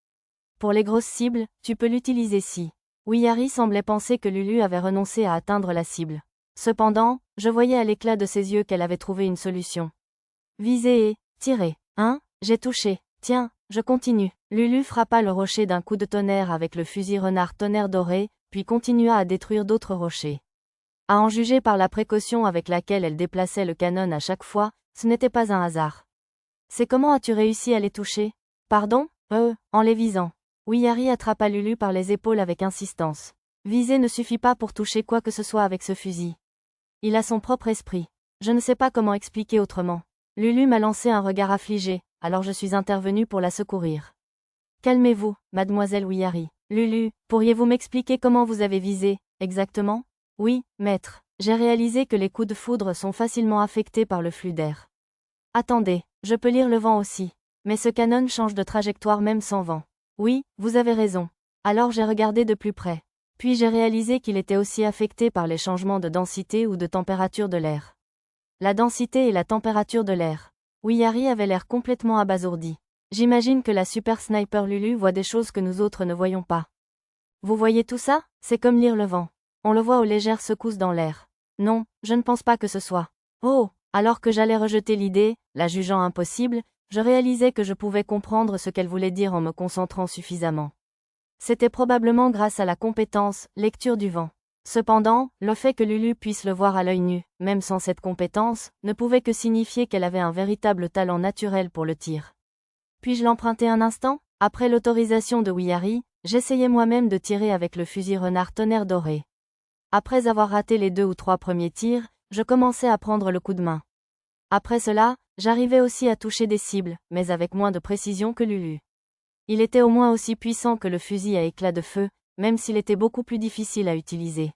Pour les grosses cibles, tu peux l'utiliser si. Wiyari semblait penser que Lulu avait renoncé à atteindre la cible. Cependant, je voyais à l'éclat de ses yeux qu'elle avait trouvé une solution. Viser et tirer. Hein? J'ai touché. Tiens, je continue. Lulu frappa le rocher d'un coup de tonnerre avec le fusil renard tonnerre doré, puis continua à détruire d'autres rochers. À en juger par la précaution avec laquelle elle déplaçait le canon à chaque fois, ce n'était pas un hasard. C'est comment as-tu réussi à les toucher? Pardon? En les visant. Wiyari attrapa Lulu par les épaules avec insistance. Viser ne suffit pas pour toucher quoi que ce soit avec ce fusil. Il a son propre esprit. Je ne sais pas comment expliquer autrement. Lulu m'a lancé un regard affligé, alors je suis intervenue pour la secourir. Calmez-vous, mademoiselle Wiyari. Lulu, pourriez-vous m'expliquer comment vous avez visé, exactement? Oui, maître. J'ai réalisé que les coups de foudre sont facilement affectés par le flux d'air. Attendez, je peux lire le vent aussi. Mais ce canon change de trajectoire même sans vent. Oui, vous avez raison. Alors j'ai regardé de plus près. Puis j'ai réalisé qu'il était aussi affecté par les changements de densité ou de température de l'air. La densité et la température de l'air. Wiyari avait l'air complètement abasourdi. J'imagine que la super sniper Lulu voit des choses que nous autres ne voyons pas. Vous voyez tout ça? C'est comme lire le vent. On le voit aux légères secousses dans l'air. Non, je ne pense pas que ce soit. Oh, alors que j'allais rejeter l'idée, la jugeant impossible, je réalisais que je pouvais comprendre ce qu'elle voulait dire en me concentrant suffisamment. C'était probablement grâce à la compétence, lecture du vent. Cependant, le fait que Lulu puisse le voir à l'œil nu, même sans cette compétence, ne pouvait que signifier qu'elle avait un véritable talent naturel pour le tir. Puis-je l'emprunter un instant? Après l'autorisation de Wiyari, j'essayais moi-même de tirer avec le fusil renard tonnerre doré. Après avoir raté les 2 ou 3 premiers tirs, je commençais à prendre le coup de main. Après cela, j'arrivais aussi à toucher des cibles, mais avec moins de précision que Lulu. Il était au moins aussi puissant que le fusil à éclat de feu, même s'il était beaucoup plus difficile à utiliser.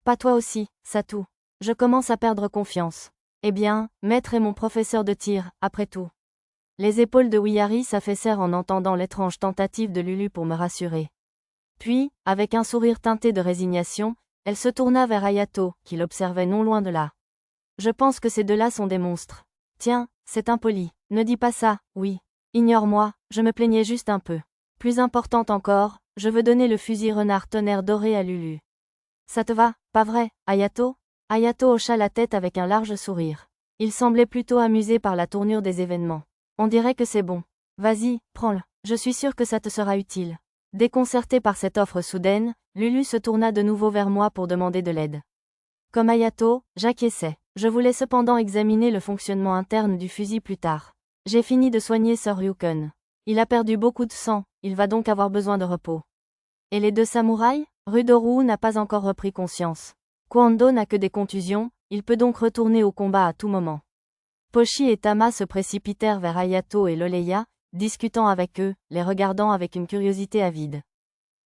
Pas toi aussi, Satou. Je commence à perdre confiance. Eh bien, maître est mon professeur de tir, après tout. Les épaules de Wiyari s'affaissèrent en entendant l'étrange tentative de Lulu pour me rassurer. Puis, avec un sourire teinté de résignation, elle se tourna vers Hayato, qui l'observait non loin de là. Je pense que ces deux-là sont des monstres. Tiens, c'est impoli. Ne dis pas ça, oui. Ignore-moi, je me plaignais juste un peu. Plus importante encore, je veux donner le fusil renard tonnerre doré à Lulu. Ça te va, pas vrai, Hayato? Hayato hocha la tête avec un large sourire. Il semblait plutôt amusé par la tournure des événements. On dirait que c'est bon. Vas-y, prends-le. Je suis sûre que ça te sera utile. Déconcerté par cette offre soudaine, Lulu se tourna de nouveau vers moi pour demander de l'aide. Comme Hayato, j'acquiesçais. Je voulais cependant examiner le fonctionnement interne du fusil plus tard. J'ai fini de soigner Sir Ryuken. Il a perdu beaucoup de sang, il va donc avoir besoin de repos. Et les 2 samouraïs? Rudoru n'a pas encore repris conscience. Kwando n'a que des contusions, il peut donc retourner au combat à tout moment. Pochi et Tama se précipitèrent vers Hayato et Loleya, discutant avec eux, les regardant avec une curiosité avide.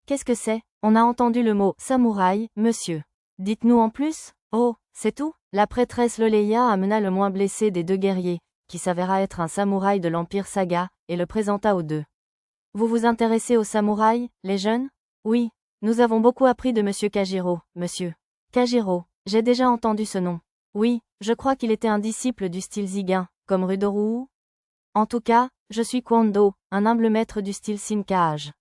Qu'est-ce que c'est? On a entendu le mot samouraï, monsieur. Dites-nous en plus? Oh, c'est tout? La prêtresse Loleya amena le moins blessé des deux guerriers, qui s'avéra être un samouraï de l'Empire Saga, et le présenta aux deux. Vous vous intéressez aux samouraïs, les jeunes? Oui, nous avons beaucoup appris de monsieur Kajiro, monsieur. Kajiro, j'ai déjà entendu ce nom. Oui, je crois qu'il était un disciple du style Zigen, comme Rudorou. En tout cas, je suis Kwando, un humble maître du style Shinkaage.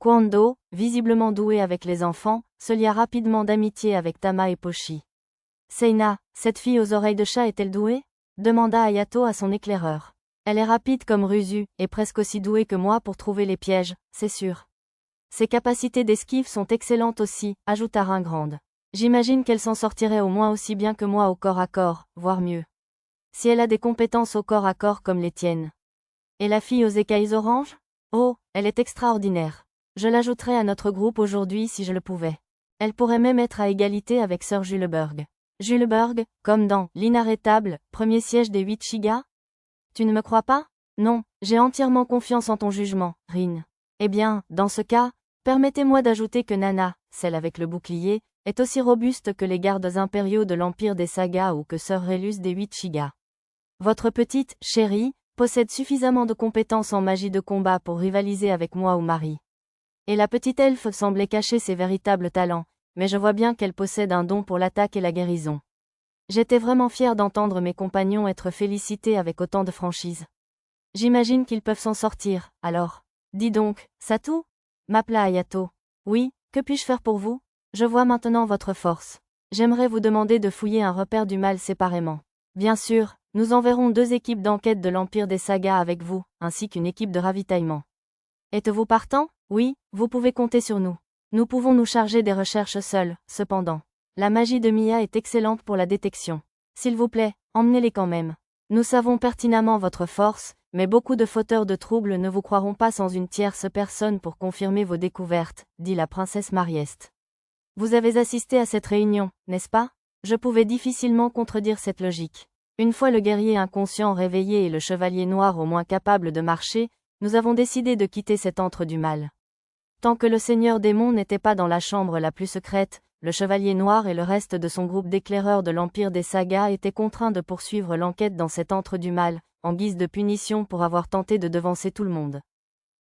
Kwando, visiblement doué avec les enfants, se lia rapidement d'amitié avec Tama et Pochi. Seina, cette fille aux oreilles de chat est-elle douée? Demanda Hayato à son éclaireur. Elle est rapide comme Rusu, et presque aussi douée que moi pour trouver les pièges, c'est sûr. Ses capacités d'esquive sont excellentes aussi, ajouta Ringrande. J'imagine qu'elle s'en sortirait au moins aussi bien que moi au corps à corps, voire mieux. Si elle a des compétences au corps à corps comme les tiennes. Et la fille aux écailles oranges? Oh, elle est extraordinaire. Je l'ajouterais à notre groupe aujourd'hui si je le pouvais. Elle pourrait même être à égalité avec Sir Juleberg. Juleberg, comme dans L'inarrêtable, premier siège des 8 Shiga? Tu ne me crois pas? Non, j'ai entièrement confiance en ton jugement, Rin. Eh bien, dans ce cas, permettez-moi d'ajouter que Nana, celle avec le bouclier, est aussi robuste que les gardes impériaux de l'Empire des Sagas ou que Sir Relus des 8 Shiga. Votre petite, chérie, possède suffisamment de compétences en magie de combat pour rivaliser avec moi ou Marie. Et la petite elfe semblait cacher ses véritables talents, mais je vois bien qu'elle possède un don pour l'attaque et la guérison. J'étais vraiment fier d'entendre mes compagnons être félicités avec autant de franchise. J'imagine qu'ils peuvent s'en sortir, alors. Dis donc, Satou? M'appela Hayato. Oui, que puis-je faire pour vous? Je vois maintenant votre force. J'aimerais vous demander de fouiller un repère du mal séparément. Bien sûr, nous enverrons 2 équipes d'enquête de l'Empire des Sagas avec vous, ainsi qu'une équipe de ravitaillement. Êtes-vous partant? Oui, vous pouvez compter sur nous. Nous pouvons nous charger des recherches seuls, cependant. La magie de Mia est excellente pour la détection. S'il vous plaît, emmenez-les quand même. Nous savons pertinemment votre force, mais beaucoup de fauteurs de troubles ne vous croiront pas sans une tierce personne pour confirmer vos découvertes, dit la princesse Marieste. Vous avez assisté à cette réunion, n'est-ce pas? Je pouvais difficilement contredire cette logique. Une fois le guerrier inconscient réveillé et le chevalier noir au moins capable de marcher, nous avons décidé de quitter cet antre du mal. Tant que le seigneur démon n'était pas dans la chambre la plus secrète, le chevalier noir et le reste de son groupe d'éclaireurs de l'Empire des Sagas étaient contraints de poursuivre l'enquête dans cet antre du mal, en guise de punition pour avoir tenté de devancer tout le monde.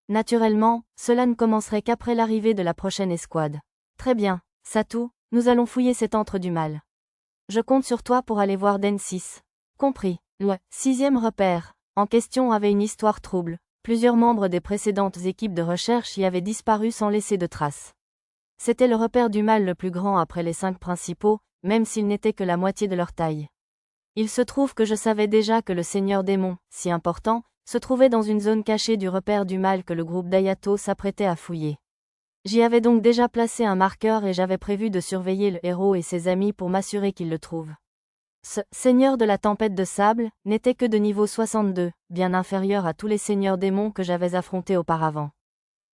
Naturellement, cela ne commencerait qu'après l'arrivée de la prochaine escouade. Très bien, Satou, nous allons fouiller cet antre du mal. Je compte sur toi pour aller voir Den 6. Compris. Le 6e repère en question avait une histoire trouble. Plusieurs membres des précédentes équipes de recherche y avaient disparu sans laisser de traces. C'était le repère du mal le plus grand après les 5 principaux, même s'ils n'étaient que la moitié de leur taille. Il se trouve que je savais déjà que le seigneur démon, si important, se trouvait dans une zone cachée du repère du mal que le groupe d'Hayato s'apprêtait à fouiller. J'y avais donc déjà placé un marqueur et j'avais prévu de surveiller le héros et ses amis pour m'assurer qu'ils le trouvent. Ce seigneur de la tempête de sable n'était que de niveau 62, bien inférieur à tous les seigneurs démons que j'avais affrontés auparavant.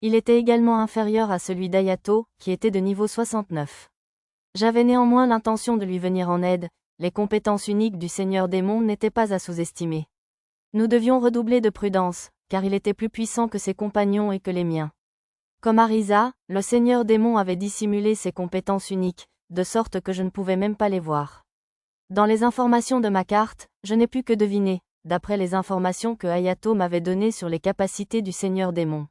Il était également inférieur à celui d'Hayato, qui était de niveau 69. J'avais néanmoins l'intention de lui venir en aide, les compétences uniques du seigneur démon n'étaient pas à sous-estimer. Nous devions redoubler de prudence, car il était plus puissant que ses compagnons et que les miens. Comme Arisa, le seigneur démon avait dissimulé ses compétences uniques, de sorte que je ne pouvais même pas les voir. Dans les informations de ma carte, je n'ai pu que deviner, d'après les informations que Hayato m'avait données sur les capacités du seigneur démon.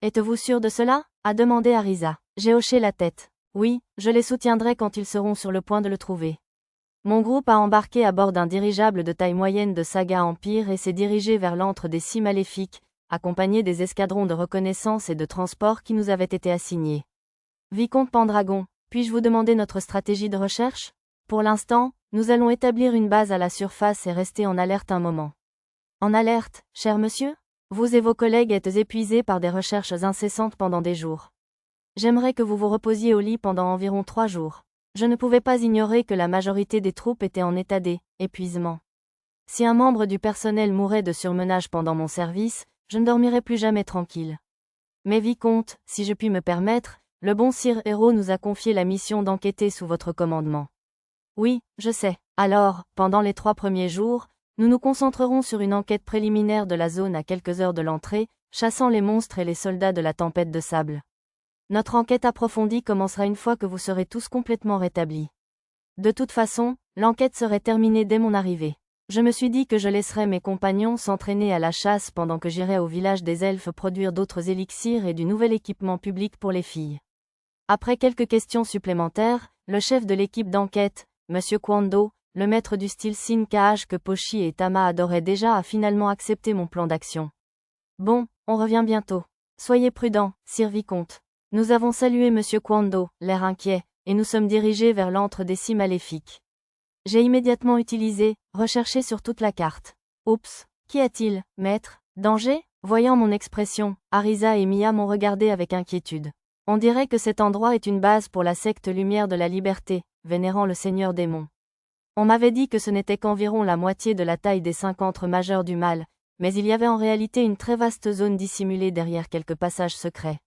Êtes-vous sûr de cela? A demandé Arisa. J'ai hoché la tête. Oui, je les soutiendrai quand ils seront sur le point de le trouver. Mon groupe a embarqué à bord d'un dirigeable de taille moyenne de Saga Empire et s'est dirigé vers l'antre des 6 maléfiques, accompagné des escadrons de reconnaissance et de transport qui nous avaient été assignés. Vicomte Pendragon, puis-je vous demander notre stratégie de recherche? Pour l'instant, nous allons établir une base à la surface et rester en alerte un moment. En alerte, cher monsieur? Vous et vos collègues êtes épuisés par des recherches incessantes pendant des jours. J'aimerais que vous vous reposiez au lit pendant environ 3 jours. Je ne pouvais pas ignorer que la majorité des troupes étaient en état d'épuisement. Si un membre du personnel mourait de surmenage pendant mon service, je ne dormirais plus jamais tranquille. Mais vicomte, si je puis me permettre, le bon Sir Héros nous a confié la mission d'enquêter sous votre commandement. Oui, je sais. Alors, pendant les 3 premiers jours, nous nous concentrerons sur une enquête préliminaire de la zone à quelques heures de l'entrée, chassant les monstres et les soldats de la tempête de sable. Notre enquête approfondie commencera une fois que vous serez tous complètement rétablis. De toute façon, l'enquête serait terminée dès mon arrivée. Je me suis dit que je laisserais mes compagnons s'entraîner à la chasse pendant que j'irais au village des elfes produire d'autres élixirs et du nouvel équipement public pour les filles. Après quelques questions supplémentaires, le chef de l'équipe d'enquête, M. Kwando, le maître du style Sin-Kaage que Pochi et Tama adoraient déjà, a finalement accepté mon plan d'action. Bon, on revient bientôt. Soyez prudent, Sir Vicomte. Nous avons salué M. Kwando, l'air inquiet, et nous sommes dirigés vers l'antre des 6 maléfiques. J'ai immédiatement utilisé « Rechercher sur toute la carte ». Oups, qu'y a-t-il, maître? Danger? Voyant mon expression, Arisa et Mia m'ont regardé avec inquiétude. On dirait que cet endroit est une base pour la secte Lumière de la Liberté, vénérant le Seigneur Démon. On m'avait dit que ce n'était qu'environ la moitié de la taille des 5 antres majeurs du mal, mais il y avait en réalité une très vaste zone dissimulée derrière quelques passages secrets.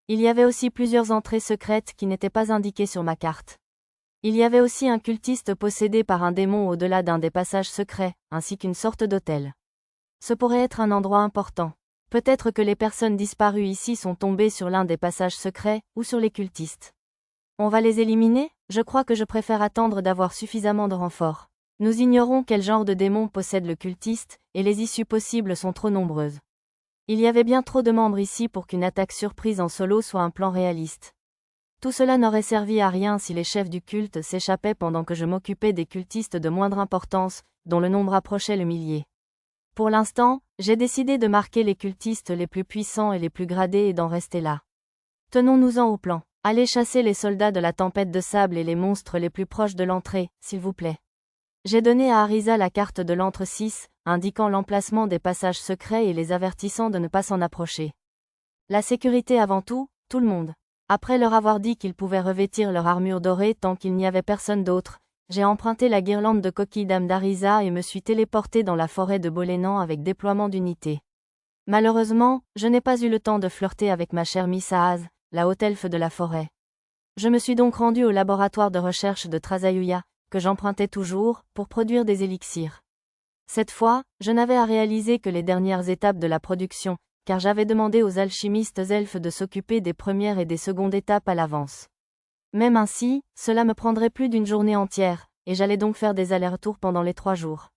Il y avait aussi plusieurs entrées secrètes qui n'étaient pas indiquées sur ma carte. Il y avait aussi un cultiste possédé par un démon au-delà d'un des passages secrets, ainsi qu'une sorte d'hôtel. Ce pourrait être un endroit important. Peut-être que les personnes disparues ici sont tombées sur l'un des passages secrets, ou sur les cultistes. On va les éliminer? Je crois que je préfère attendre d'avoir suffisamment de renforts. Nous ignorons quel genre de démon possède le cultiste, et les issues possibles sont trop nombreuses. Il y avait bien trop de membres ici pour qu'une attaque surprise en solo soit un plan réaliste. Tout cela n'aurait servi à rien si les chefs du culte s'échappaient pendant que je m'occupais des cultistes de moindre importance, dont le nombre approchait le millier. Pour l'instant, j'ai décidé de marquer les cultistes les plus puissants et les plus gradés et d'en rester là. Tenons-nous-en au plan. Allez chasser les soldats de la tempête de sable et les monstres les plus proches de l'entrée, s'il vous plaît. J'ai donné à Arisa la carte de l'antre 6, indiquant l'emplacement des passages secrets et les avertissant de ne pas s'en approcher. La sécurité avant tout le monde. Après leur avoir dit qu'ils pouvaient revêtir leur armure dorée tant qu'il n'y avait personne d'autre, j'ai emprunté la guirlande de coquilles d'âme d'Arisa et me suis téléporté dans la forêt de Bolénan avec déploiement d'unités. Malheureusement, je n'ai pas eu le temps de flirter avec ma chère Miss Aaz, la haute elfe de la forêt. Je me suis donc rendu au laboratoire de recherche de Trazayuya, que j'empruntais toujours, pour produire des élixirs. Cette fois, je n'avais à réaliser que les dernières étapes de la production, car j'avais demandé aux alchimistes elfes de s'occuper des premières et des secondes étapes à l'avance. Même ainsi, cela me prendrait plus d'une journée entière, et j'allais donc faire des allers-retours pendant les 3 jours.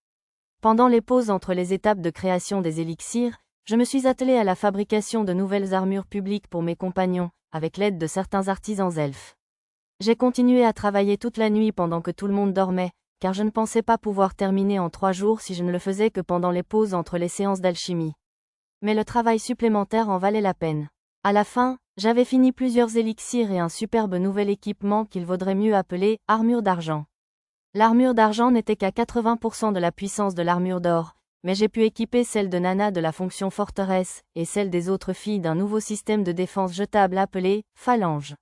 Pendant les pauses entre les étapes de création des élixirs, je me suis attelé à la fabrication de nouvelles armures publiques pour mes compagnons, avec l'aide de certains artisans elfes. J'ai continué à travailler toute la nuit pendant que tout le monde dormait, car je ne pensais pas pouvoir terminer en 3 jours si je ne le faisais que pendant les pauses entre les séances d'alchimie. Mais le travail supplémentaire en valait la peine. À la fin, j'avais fini plusieurs élixirs et un superbe nouvel équipement qu'il vaudrait mieux appeler « armure d'argent ». L'armure d'argent n'était qu'à 80% de la puissance de l'armure d'or, mais j'ai pu équiper celle de Nana de la fonction forteresse, et celle des autres filles d'un nouveau système de défense jetable appelé « phalange ».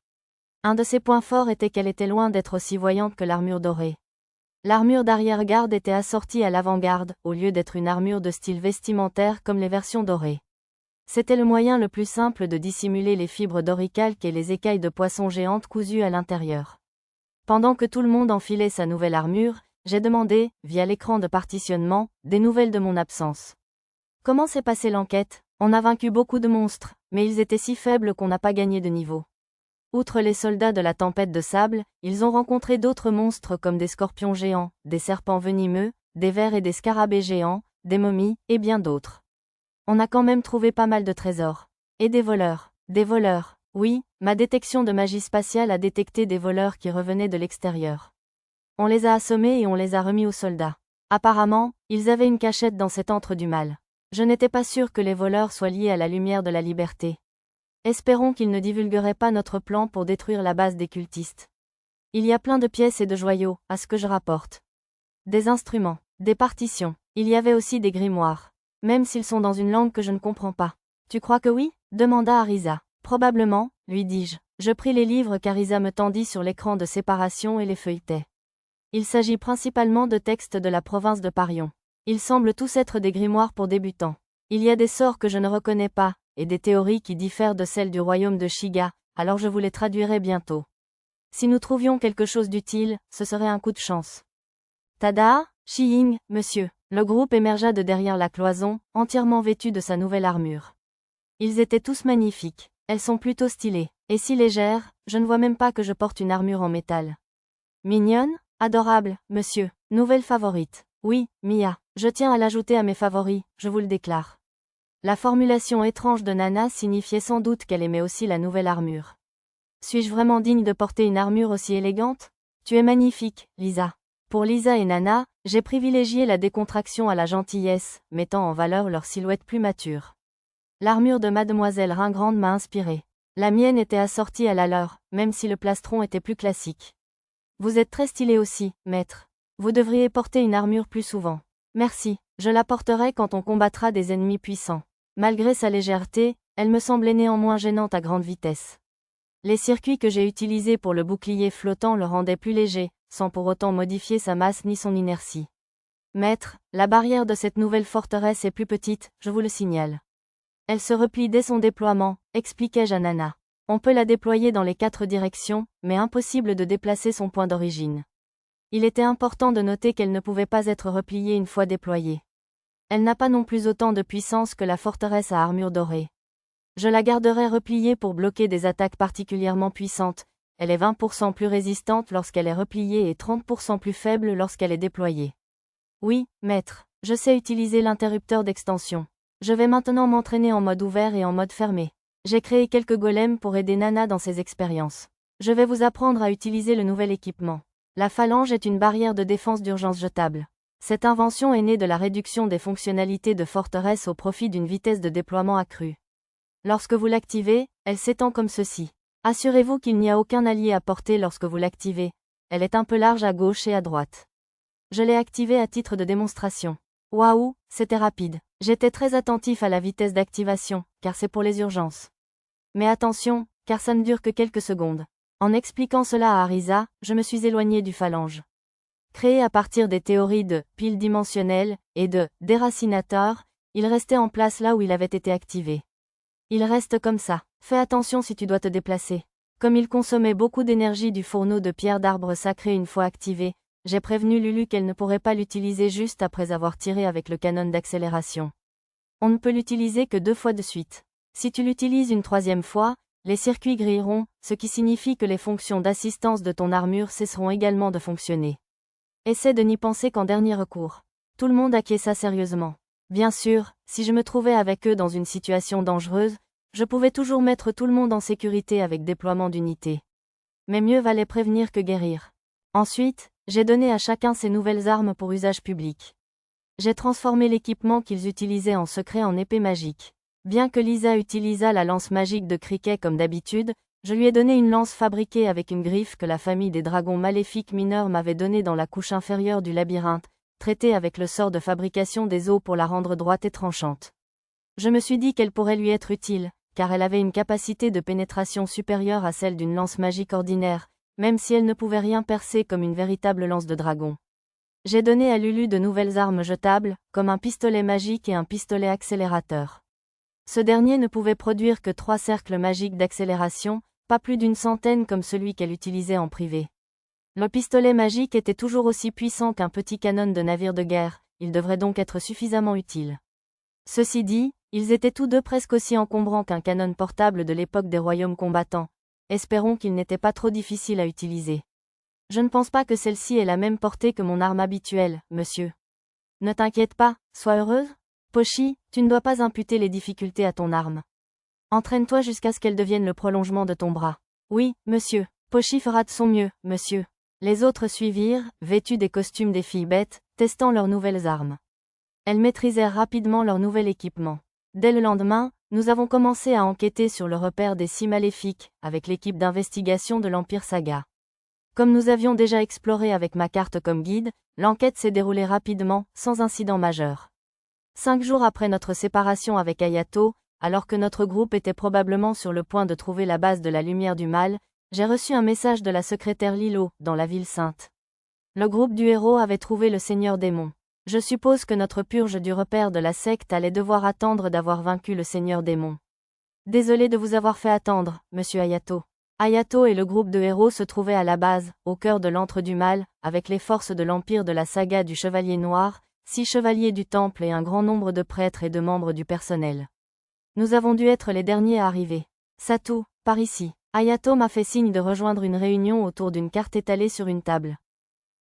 Un de ses points forts était qu'elle était loin d'être aussi voyante que l'armure dorée. L'armure d'arrière-garde était assortie à l'avant-garde, au lieu d'être une armure de style vestimentaire comme les versions dorées. C'était le moyen le plus simple de dissimuler les fibres d'oricalque et les écailles de poisson géantes cousues à l'intérieur. Pendant que tout le monde enfilait sa nouvelle armure, j'ai demandé, via l'écran de partitionnement, des nouvelles de mon absence. Comment s'est passée l'enquête? On a vaincu beaucoup de monstres, mais ils étaient si faibles qu'on n'a pas gagné de niveau. Outre les soldats de la tempête de sable, ils ont rencontré d'autres monstres comme des scorpions géants, des serpents venimeux, des vers et des scarabées géants, des momies, et bien d'autres. On a quand même trouvé pas mal de trésors. Et des voleurs. Des voleurs. Oui, ma détection de magie spatiale a détecté des voleurs qui revenaient de l'extérieur. On les a assommés et on les a remis aux soldats. Apparemment, ils avaient une cachette dans cet antre du mal. Je n'étais pas sûr que les voleurs soient liés à la lumière de la liberté. Espérons qu'ils ne divulgueraient pas notre plan pour détruire la base des cultistes. Il y a plein de pièces et de joyaux, à ce que je rapporte. Des instruments, des partitions, il y avait aussi des grimoires. Même s'ils sont dans une langue que je ne comprends pas. Tu crois que oui? Demanda Arisa. Probablement, lui dis-je. Je pris les livres qu'Arisa me tendit sur l'écran de séparation et les feuilletai. Il s'agit principalement de textes de la province de Parion. Ils semblent tous être des grimoires pour débutants. Il y a des sorts que je ne reconnais pas, et des théories qui diffèrent de celles du royaume de Shiga, alors je vous les traduirai bientôt. Si nous trouvions quelque chose d'utile, ce serait un coup de chance. Tada, Shi-Ying, monsieur. Le groupe émergea de derrière la cloison, entièrement vêtu de sa nouvelle armure. Ils étaient tous magnifiques. Elles sont plutôt stylées. Et si légères, je ne vois même pas que je porte une armure en métal. Mignonne? Adorable, monsieur. Nouvelle favorite. Oui, Mia. Je tiens à l'ajouter à mes favoris, je vous le déclare. La formulation étrange de Nana signifiait sans doute qu'elle aimait aussi la nouvelle armure. Suis-je vraiment digne de porter une armure aussi élégante? Tu es magnifique, Lisa. Pour Lisa et Nana, j'ai privilégié la décontraction à la gentillesse, mettant en valeur leur silhouette plus mature. L'armure de Mademoiselle Ringrande m'a inspirée. La mienne était assortie à la leur, même si le plastron était plus classique. Vous êtes très stylé aussi, maître. Vous devriez porter une armure plus souvent. Merci, je la porterai quand on combattra des ennemis puissants. Malgré sa légèreté, elle me semblait néanmoins gênante à grande vitesse. Les circuits que j'ai utilisés pour le bouclier flottant le rendaient plus léger, sans pour autant modifier sa masse ni son inertie. Maître, la barrière de cette nouvelle forteresse est plus petite, je vous le signale. Elle se replie dès son déploiement, expliquai-je à Nana. On peut la déployer dans les 4 directions, mais impossible de déplacer son point d'origine. Il était important de noter qu'elle ne pouvait pas être repliée une fois déployée. Elle n'a pas non plus autant de puissance que la forteresse à armure dorée. Je la garderai repliée pour bloquer des attaques particulièrement puissantes. Elle est 20% plus résistante lorsqu'elle est repliée et 30% plus faible lorsqu'elle est déployée. Oui, maître, je sais utiliser l'interrupteur d'extension. Je vais maintenant m'entraîner en mode ouvert et en mode fermé. J'ai créé quelques golems pour aider Nana dans ses expériences. Je vais vous apprendre à utiliser le nouvel équipement. La phalange est une barrière de défense d'urgence jetable. Cette invention est née de la réduction des fonctionnalités de forteresse au profit d'une vitesse de déploiement accrue. Lorsque vous l'activez, elle s'étend comme ceci. Assurez-vous qu'il n'y a aucun allié à portée lorsque vous l'activez. Elle est un peu large à gauche et à droite. Je l'ai activée à titre de démonstration. Waouh, c'était rapide. J'étais très attentif à la vitesse d'activation, car c'est pour les urgences. Mais attention, car ça ne dure que quelques secondes. En expliquant cela à Arisa, je me suis éloigné du phalange. Créé à partir des théories de piles dimensionnelles et de déracinateur, il restait en place là où il avait été activé. Il reste comme ça. Fais attention si tu dois te déplacer. Comme il consommait beaucoup d'énergie du fourneau de pierre d'arbre sacré une fois activé, j'ai prévenu Lulu qu'elle ne pourrait pas l'utiliser juste après avoir tiré avec le canon d'accélération. On ne peut l'utiliser que 2 fois de suite. Si tu l'utilises une 3e fois, les circuits grilleront, ce qui signifie que les fonctions d'assistance de ton armure cesseront également de fonctionner. Essaie de n'y penser qu'en dernier recours. Tout le monde acquiesça sérieusement. Bien sûr, si je me trouvais avec eux dans une situation dangereuse, je pouvais toujours mettre tout le monde en sécurité avec déploiement d'unités. Mais mieux valait prévenir que guérir. Ensuite, j'ai donné à chacun ces nouvelles armes pour usage public. J'ai transformé l'équipement qu'ils utilisaient en secret en épée magique. Bien que Lisa utilisât la lance magique de Cricket comme d'habitude, je lui ai donné une lance fabriquée avec une griffe que la famille des dragons maléfiques mineurs m'avait donnée dans la couche inférieure du labyrinthe, traitée avec le sort de fabrication des os pour la rendre droite et tranchante. Je me suis dit qu'elle pourrait lui être utile, car elle avait une capacité de pénétration supérieure à celle d'une lance magique ordinaire, même si elle ne pouvait rien percer comme une véritable lance de dragon. J'ai donné à Lulu de nouvelles armes jetables, comme un pistolet magique et un pistolet accélérateur. Ce dernier ne pouvait produire que 3 cercles magiques d'accélération, pas plus d'une centaine comme celui qu'elle utilisait en privé. Le pistolet magique était toujours aussi puissant qu'un petit canon de navire de guerre, il devrait donc être suffisamment utile. Ceci dit, ils étaient tous deux presque aussi encombrants qu'un canon portable de l'époque des royaumes combattants. Espérons qu'il n'était pas trop difficile à utiliser. Je ne pense pas que celle-ci ait la même portée que mon arme habituelle, monsieur. Ne t'inquiète pas, sois heureuse. Pochi, tu ne dois pas imputer les difficultés à ton arme. Entraîne-toi jusqu'à ce qu'elle devienne le prolongement de ton bras. Oui, monsieur. Pochi fera de son mieux, monsieur. Les autres suivirent, vêtus des costumes des filles bêtes, testant leurs nouvelles armes. Elles maîtrisèrent rapidement leur nouvel équipement. Dès le lendemain, nous avons commencé à enquêter sur le repère des 6 maléfiques, avec l'équipe d'investigation de l'Empire Saga. Comme nous avions déjà exploré avec ma carte comme guide, l'enquête s'est déroulée rapidement, sans incident majeur. 5 jours après notre séparation avec Ayato, alors que notre groupe était probablement sur le point de trouver la base de la lumière du mal, j'ai reçu un message de la secrétaire Lilo, dans la ville sainte. Le groupe du héros avait trouvé le Seigneur Démon. Je suppose que notre purge du repère de la secte allait devoir attendre d'avoir vaincu le Seigneur Démon. Désolé de vous avoir fait attendre, monsieur Ayato. Hayato et le groupe de héros se trouvaient à la base, au cœur de l'antre du mal, avec les forces de l'Empire de la saga du Chevalier Noir, 6 chevaliers du Temple et un grand nombre de prêtres et de membres du personnel. Nous avons dû être les derniers à arriver. Satu, par ici. Hayato m'a fait signe de rejoindre une réunion autour d'une carte étalée sur une table.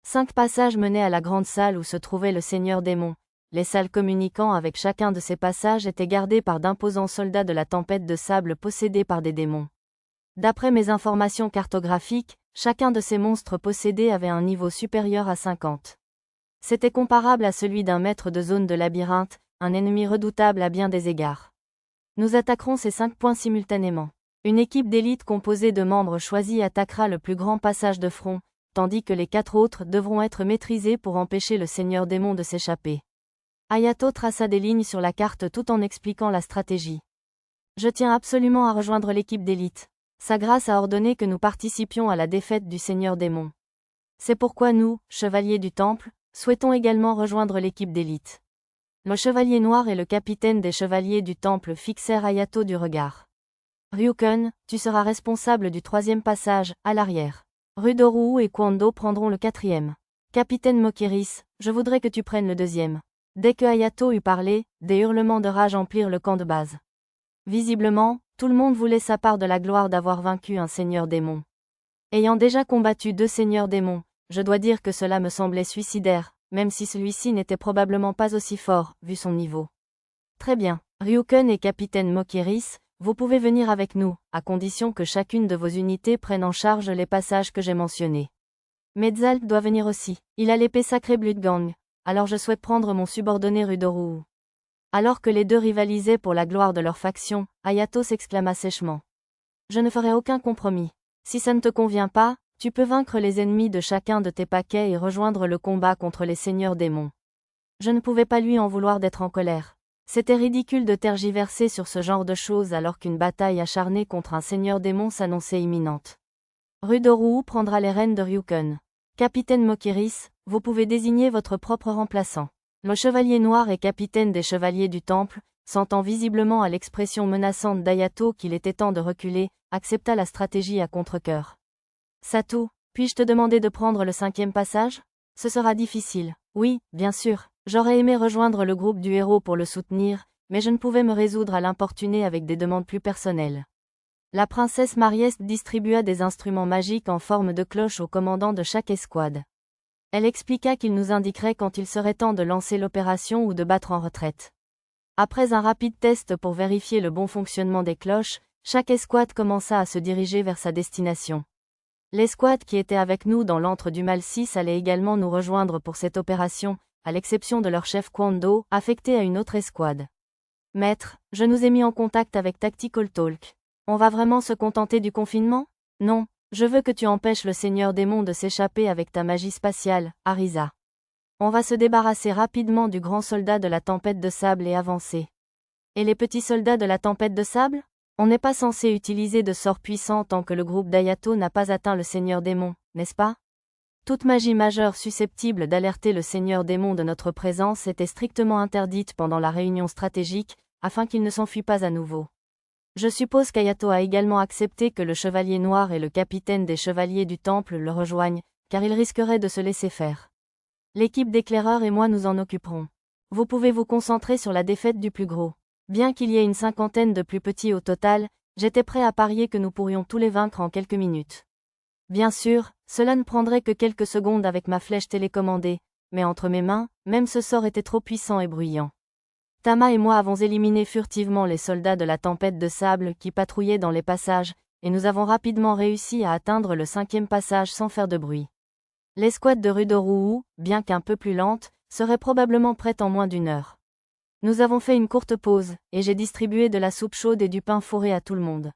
5 passages menaient à la grande salle où se trouvait le Seigneur Démon. Les salles communiquant avec chacun de ces passages étaient gardées par d'imposants soldats de la tempête de sable possédés par des démons. D'après mes informations cartographiques, chacun de ces monstres possédés avait un niveau supérieur à 50. C'était comparable à celui d'un maître de zone de labyrinthe, un ennemi redoutable à bien des égards. Nous attaquerons ces 5 points simultanément. Une équipe d'élite composée de membres choisis attaquera le plus grand passage de front, tandis que les 4 autres devront être maîtrisés pour empêcher le Seigneur Démon de s'échapper. Hayato traça des lignes sur la carte tout en expliquant la stratégie. Je tiens absolument à rejoindre l'équipe d'élite. Sa grâce a ordonné que nous participions à la défaite du Seigneur Démon. C'est pourquoi nous, chevaliers du Temple, souhaitons également rejoindre l'équipe d'élite. Le Chevalier Noir et le capitaine des Chevaliers du Temple fixèrent Hayato du regard. Ryuken, tu seras responsable du 3e passage, à l'arrière. Rudoru et Kwando prendront le 4e. Capitaine Mokiris, je voudrais que tu prennes le 2e. Dès que Hayato eut parlé, des hurlements de rage emplirent le camp de base. Visiblement, tout le monde voulait sa part de la gloire d'avoir vaincu un seigneur démon. Ayant déjà combattu 2 seigneurs démons, je dois dire que cela me semblait suicidaire, même si celui-ci n'était probablement pas aussi fort, vu son niveau. Très bien, Ryuken et Capitaine Mokiris, vous pouvez venir avec nous, à condition que chacune de vos unités prenne en charge les passages que j'ai mentionnés. Metzalk doit venir aussi, il a l'épée sacrée Bloodgang, alors je souhaite prendre mon subordonné Rudoru. Alors que les 2 rivalisaient pour la gloire de leur faction, Hayato s'exclama sèchement. Je ne ferai aucun compromis. Si ça ne te convient pas, tu peux vaincre les ennemis de chacun de tes paquets et rejoindre le combat contre les seigneurs démons. Je ne pouvais pas lui en vouloir d'être en colère. C'était ridicule de tergiverser sur ce genre de choses alors qu'une bataille acharnée contre un seigneur démon s'annonçait imminente. Rudoru prendra les rênes de Ryuken. Capitaine Mokiris, vous pouvez désigner votre propre remplaçant. Le Chevalier Noir et capitaine des Chevaliers du Temple, sentant visiblement à l'expression menaçante d'Hayato qu'il était temps de reculer, accepta la stratégie à contre-cœur. Satu, puis-je te demander de prendre le 5e passage? Ce sera difficile. Oui, bien sûr. J'aurais aimé rejoindre le groupe du héros pour le soutenir, mais je ne pouvais me résoudre à l'importuner avec des demandes plus personnelles. La princesse Marieste distribua des instruments magiques en forme de cloche au commandant de chaque escouade. Elle expliqua qu'il nous indiquerait quand il serait temps de lancer l'opération ou de battre en retraite. Après un rapide test pour vérifier le bon fonctionnement des cloches, chaque escouade commença à se diriger vers sa destination. L'escouade qui était avec nous dans l'antre du Mal 6 allait également nous rejoindre pour cette opération, à l'exception de leur chef Kwando, affecté à une autre escouade. Maître, je nous ai mis en contact avec Tactical Talk. On va vraiment se contenter du confinement? Non. Je veux que tu empêches le Seigneur Démon de s'échapper avec ta magie spatiale, Arisa. On va se débarrasser rapidement du grand soldat de la tempête de sable et avancer. Et les petits soldats de la tempête de sable? On n'est pas censé utiliser de sorts puissants tant que le groupe d'Hayato n'a pas atteint le Seigneur Démon, n'est-ce pas? Toute magie majeure susceptible d'alerter le Seigneur Démon de notre présence était strictement interdite pendant la réunion stratégique, afin qu'il ne s'enfuit pas à nouveau. Je suppose qu'Hayato a également accepté que le Chevalier Noir et le capitaine des Chevaliers du Temple le rejoignent, car il risquerait de se laisser faire. L'équipe d'éclaireurs et moi nous en occuperons. Vous pouvez vous concentrer sur la défaite du plus gros. Bien qu'il y ait une 50aine de plus petits au total, j'étais prêt à parier que nous pourrions tous les vaincre en quelques minutes. Bien sûr, cela ne prendrait que quelques secondes avec ma flèche télécommandée, mais entre mes mains, même ce sort était trop puissant et bruyant. Tama et moi avons éliminé furtivement les soldats de la tempête de sable qui patrouillaient dans les passages, et nous avons rapidement réussi à atteindre le 5e passage sans faire de bruit. L'escouade de Rudoru, bien qu'un peu plus lente, serait probablement prête en moins d'1 heure. Nous avons fait une courte pause, et j'ai distribué de la soupe chaude et du pain fourré à tout le monde.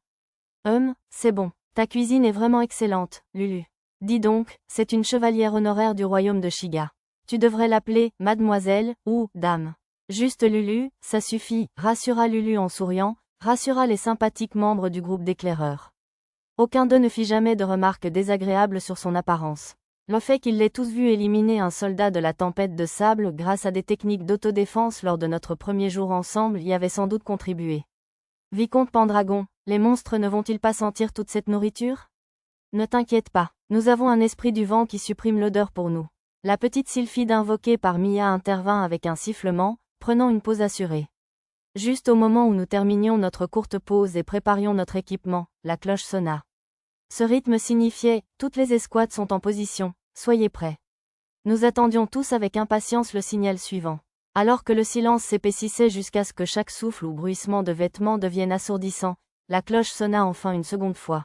C'est bon. Ta cuisine est vraiment excellente, Lulu. Dis donc, c'est une chevalière honoraire du royaume de Shiga. Tu devrais l'appeler mademoiselle ou dame. Juste Lulu, ça suffit, rassura Lulu en souriant, rassura les sympathiques membres du groupe d'éclaireurs. Aucun d'eux ne fit jamais de remarques désagréables sur son apparence. Le fait qu'ils l'aient tous vu éliminer un soldat de la tempête de sable grâce à des techniques d'autodéfense lors de notre premier jour ensemble y avait sans doute contribué. Vicomte Pendragon, les monstres ne vont-ils pas sentir toute cette nourriture? Ne t'inquiète pas, nous avons un esprit du vent qui supprime l'odeur pour nous. La petite sylphide invoquée par Mia intervint avec un sifflement, prenant une pause assurée. Juste au moment où nous terminions notre courte pause et préparions notre équipement, la cloche sonna. Ce rythme signifiait « Toutes les escouades sont en position, soyez prêts ». Nous attendions tous avec impatience le signal suivant. Alors que le silence s'épaississait jusqu'à ce que chaque souffle ou bruissement de vêtements devienne assourdissant, la cloche sonna enfin une seconde fois.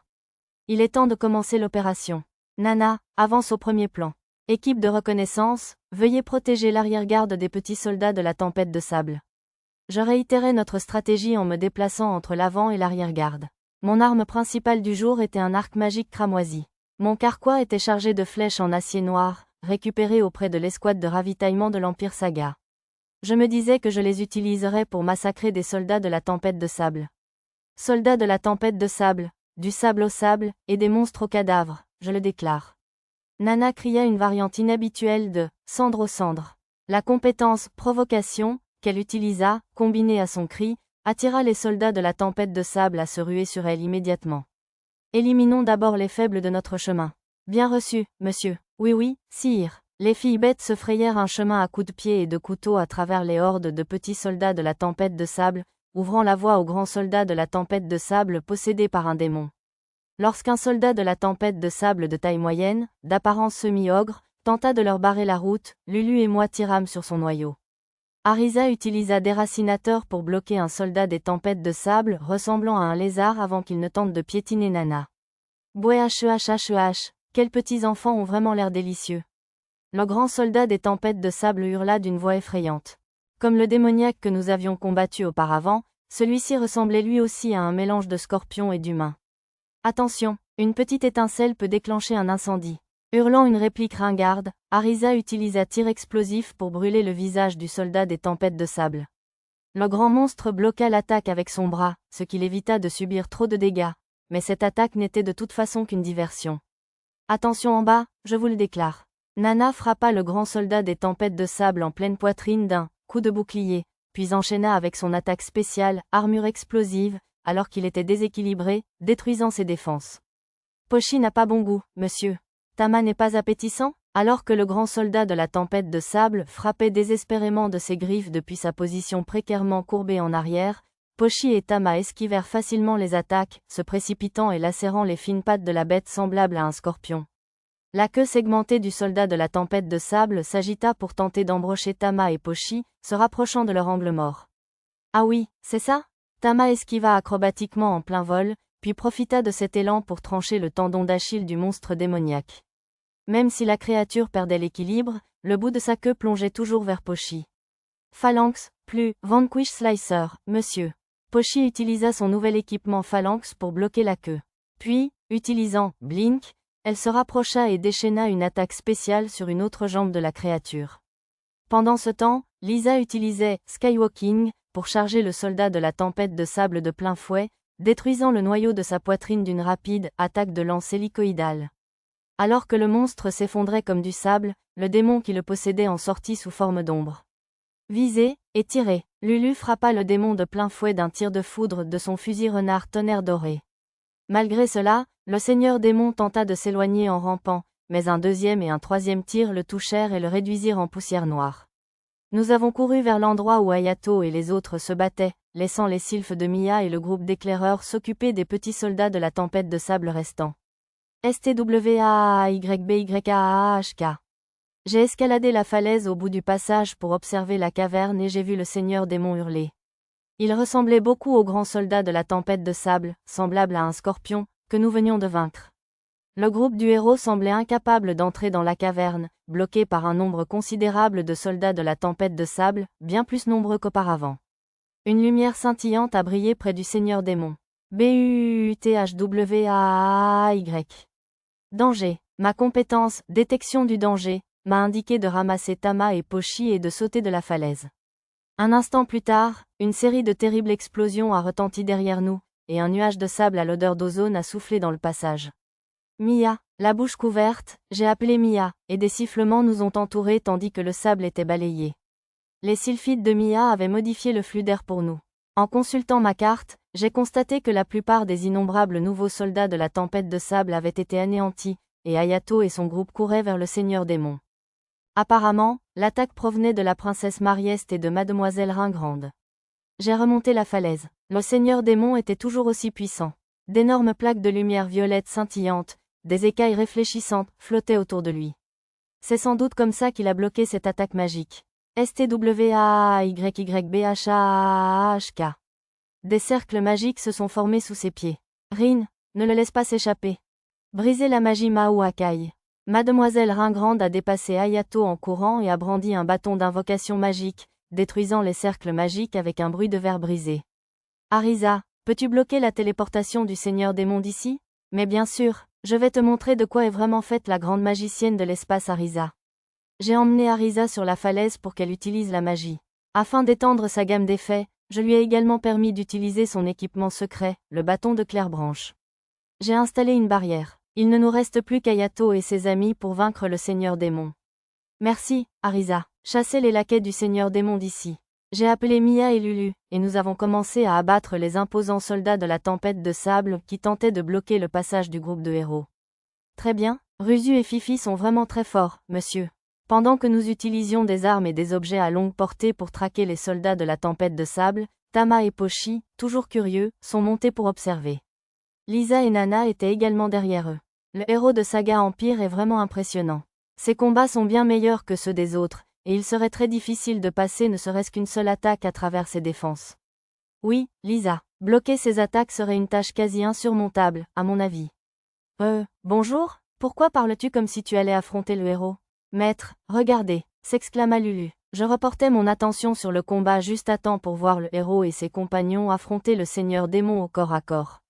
Il est temps de commencer l'opération. Nana, avance au premier plan. Équipe de reconnaissance, veuillez protéger l'arrière-garde des petits soldats de la tempête de sable. Je réitérai notre stratégie en me déplaçant entre l'avant et l'arrière-garde. Mon arme principale du jour était un arc magique cramoisi. Mon carquois était chargé de flèches en acier noir, récupérées auprès de l'escouade de ravitaillement de l'Empire Saga. Je me disais que je les utiliserais pour massacrer des soldats de la tempête de sable. Soldats de la tempête de sable, du sable au sable, et des monstres aux cadavres, je le déclare. Nana cria une variante inhabituelle de « cendre aux cendres ». La compétence « provocation » qu'elle utilisa, combinée à son cri, attira les soldats de la tempête de sable à se ruer sur elle immédiatement. Éliminons d'abord les faibles de notre chemin. Bien reçu, monsieur. Oui, sire. Les filles bêtes se frayèrent un chemin à coups de pied et de couteau à travers les hordes de petits soldats de la tempête de sable, ouvrant la voie aux grands soldats de la tempête de sable possédés par un démon. Lorsqu'un soldat de la tempête de sable de taille moyenne, d'apparence semi-ogre, tenta de leur barrer la route, Lulu et moi tirâmes sur son noyau. Arisa utilisa Déracinateur pour bloquer un soldat des tempêtes de sable ressemblant à un lézard avant qu'il ne tente de piétiner Nana. Bouehhhhh, quels petits enfants ont vraiment l'air délicieux. Le grand soldat des tempêtes de sable hurla d'une voix effrayante. Comme le démoniaque que nous avions combattu auparavant, celui-ci ressemblait lui aussi à un mélange de scorpion et d'humain. Attention, une petite étincelle peut déclencher un incendie. Hurlant une réplique ringarde, Arisa utilisa tir explosif pour brûler le visage du soldat des tempêtes de sable. Le grand monstre bloqua l'attaque avec son bras, ce qui l'évita de subir trop de dégâts, mais cette attaque n'était de toute façon qu'une diversion. Attention en bas, je vous le déclare. Nana frappa le grand soldat des tempêtes de sable en pleine poitrine d'un coup de bouclier, puis enchaîna avec son attaque spéciale, armure explosive, alors qu'il était déséquilibré, détruisant ses défenses. Pochi n'a pas bon goût, monsieur. Tama n'est pas appétissant? Alors que le grand soldat de la tempête de sable frappait désespérément de ses griffes depuis sa position précairement courbée en arrière, Pochi et Tama esquivèrent facilement les attaques, se précipitant et lacérant les fines pattes de la bête semblable à un scorpion. La queue segmentée du soldat de la tempête de sable s'agita pour tenter d'embrocher Tama et Pochi, se rapprochant de leur angle mort. Ah oui, c'est ça? Tama esquiva acrobatiquement en plein vol, puis profita de cet élan pour trancher le tendon d'Achille du monstre démoniaque. Même si la créature perdait l'équilibre, le bout de sa queue plongeait toujours vers Pochi. Phalanx, plus, Vanquish Slicer, monsieur. Pochi utilisa son nouvel équipement Phalanx pour bloquer la queue. Puis, utilisant Blink, elle se rapprocha et déchaîna une attaque spéciale sur une autre jambe de la créature. Pendant ce temps, Lisa utilisait Skywalking pour charger le soldat de la tempête de sable de plein fouet, détruisant le noyau de sa poitrine d'une rapide attaque de lance hélicoïdale. Alors que le monstre s'effondrait comme du sable, le démon qui le possédait en sortit sous forme d'ombre. Visé et tiré, Lulu frappa le démon de plein fouet d'un tir de foudre de son fusil renard tonnerre doré. Malgré cela, le seigneur démon tenta de s'éloigner en rampant, mais un deuxième et un troisième tir le touchèrent et le réduisirent en poussière noire. Nous avons couru vers l'endroit où Hayato et les autres se battaient, laissant les sylphes de Mia et le groupe d'éclaireurs s'occuper des petits soldats de la tempête de sable restants. STWAAYBYAAHK. J'ai escaladé la falaise au bout du passage pour observer la caverne et j'ai vu le seigneur démon hurler. Il ressemblait beaucoup au grand soldat de la tempête de sable, semblable à un scorpion, que nous venions de vaincre. Le groupe du héros semblait incapable d'entrer dans la caverne, bloqué par un nombre considérable de soldats de la tempête de sable, bien plus nombreux qu'auparavant. Une lumière scintillante a brillé près du seigneur démon. BUUTHWAAY. Danger. Ma compétence, détection du danger, m'a indiqué de ramasser Tama et Pochi et de sauter de la falaise. Un instant plus tard, une série de terribles explosions a retenti derrière nous, et un nuage de sable à l'odeur d'ozone a soufflé dans le passage. Mia, la bouche couverte, j'ai appelé Mia, et des sifflements nous ont entourés tandis que le sable était balayé. Les sylphides de Mia avaient modifié le flux d'air pour nous. En consultant ma carte, J'ai constaté que la plupart des innombrables nouveaux soldats de la tempête de sable avaient été anéantis, et Hayato et son groupe couraient vers le Seigneur Démon. Apparemment, l'attaque provenait de la princesse Marieste et de Mademoiselle Ringrande. J'ai remonté la falaise. Le Seigneur Démon était toujours aussi puissant. D'énormes plaques de lumière violette scintillantes, des écailles réfléchissantes, flottaient autour de lui. C'est sans doute comme ça qu'il a bloqué cette attaque magique. STWAAYYBHAAHK. Des cercles magiques se sont formés sous ses pieds. Rin, ne le laisse pas s'échapper. Briser la magie Mao Akai. Mademoiselle Ringrande a dépassé Hayato en courant et a brandi un bâton d'invocation magique, détruisant les cercles magiques avec un bruit de verre brisé. Arisa, peux-tu bloquer la téléportation du Seigneur Démon d'ici? Mais bien sûr, je vais te montrer de quoi est vraiment faite la grande magicienne de l'espace Arisa. J'ai emmené Arisa sur la falaise pour qu'elle utilise la magie. Afin d'étendre sa gamme d'effets, je lui ai également permis d'utiliser son équipement secret, le bâton de clair-branche. J'ai installé une barrière. Il ne nous reste plus qu'Hayato et ses amis pour vaincre le Seigneur Démon. Merci, Arisa. Chassez les laquais du Seigneur Démon d'ici. J'ai appelé Mia et Lulu, et nous avons commencé à abattre les imposants soldats de la tempête de sable qui tentaient de bloquer le passage du groupe de héros. Très bien, Ruzu et Fifi sont vraiment très forts, monsieur. Pendant que nous utilisions des armes et des objets à longue portée pour traquer les soldats de la tempête de sable, Tama et Pochi, toujours curieux, sont montés pour observer. Lisa et Nana étaient également derrière eux. Le héros de Saga Empire est vraiment impressionnant. Ses combats sont bien meilleurs que ceux des autres, et il serait très difficile de passer ne serait-ce qu'une seule attaque à travers ses défenses. Oui, Lisa, bloquer ses attaques serait une tâche quasi insurmontable, à mon avis. Bonjour, pourquoi parles-tu comme si tu allais affronter le héros? Maître, regardez, s'exclama Lulu. Je reportais mon attention sur le combat juste à temps pour voir le héros et ses compagnons affronter le Seigneur Démon au corps à corps.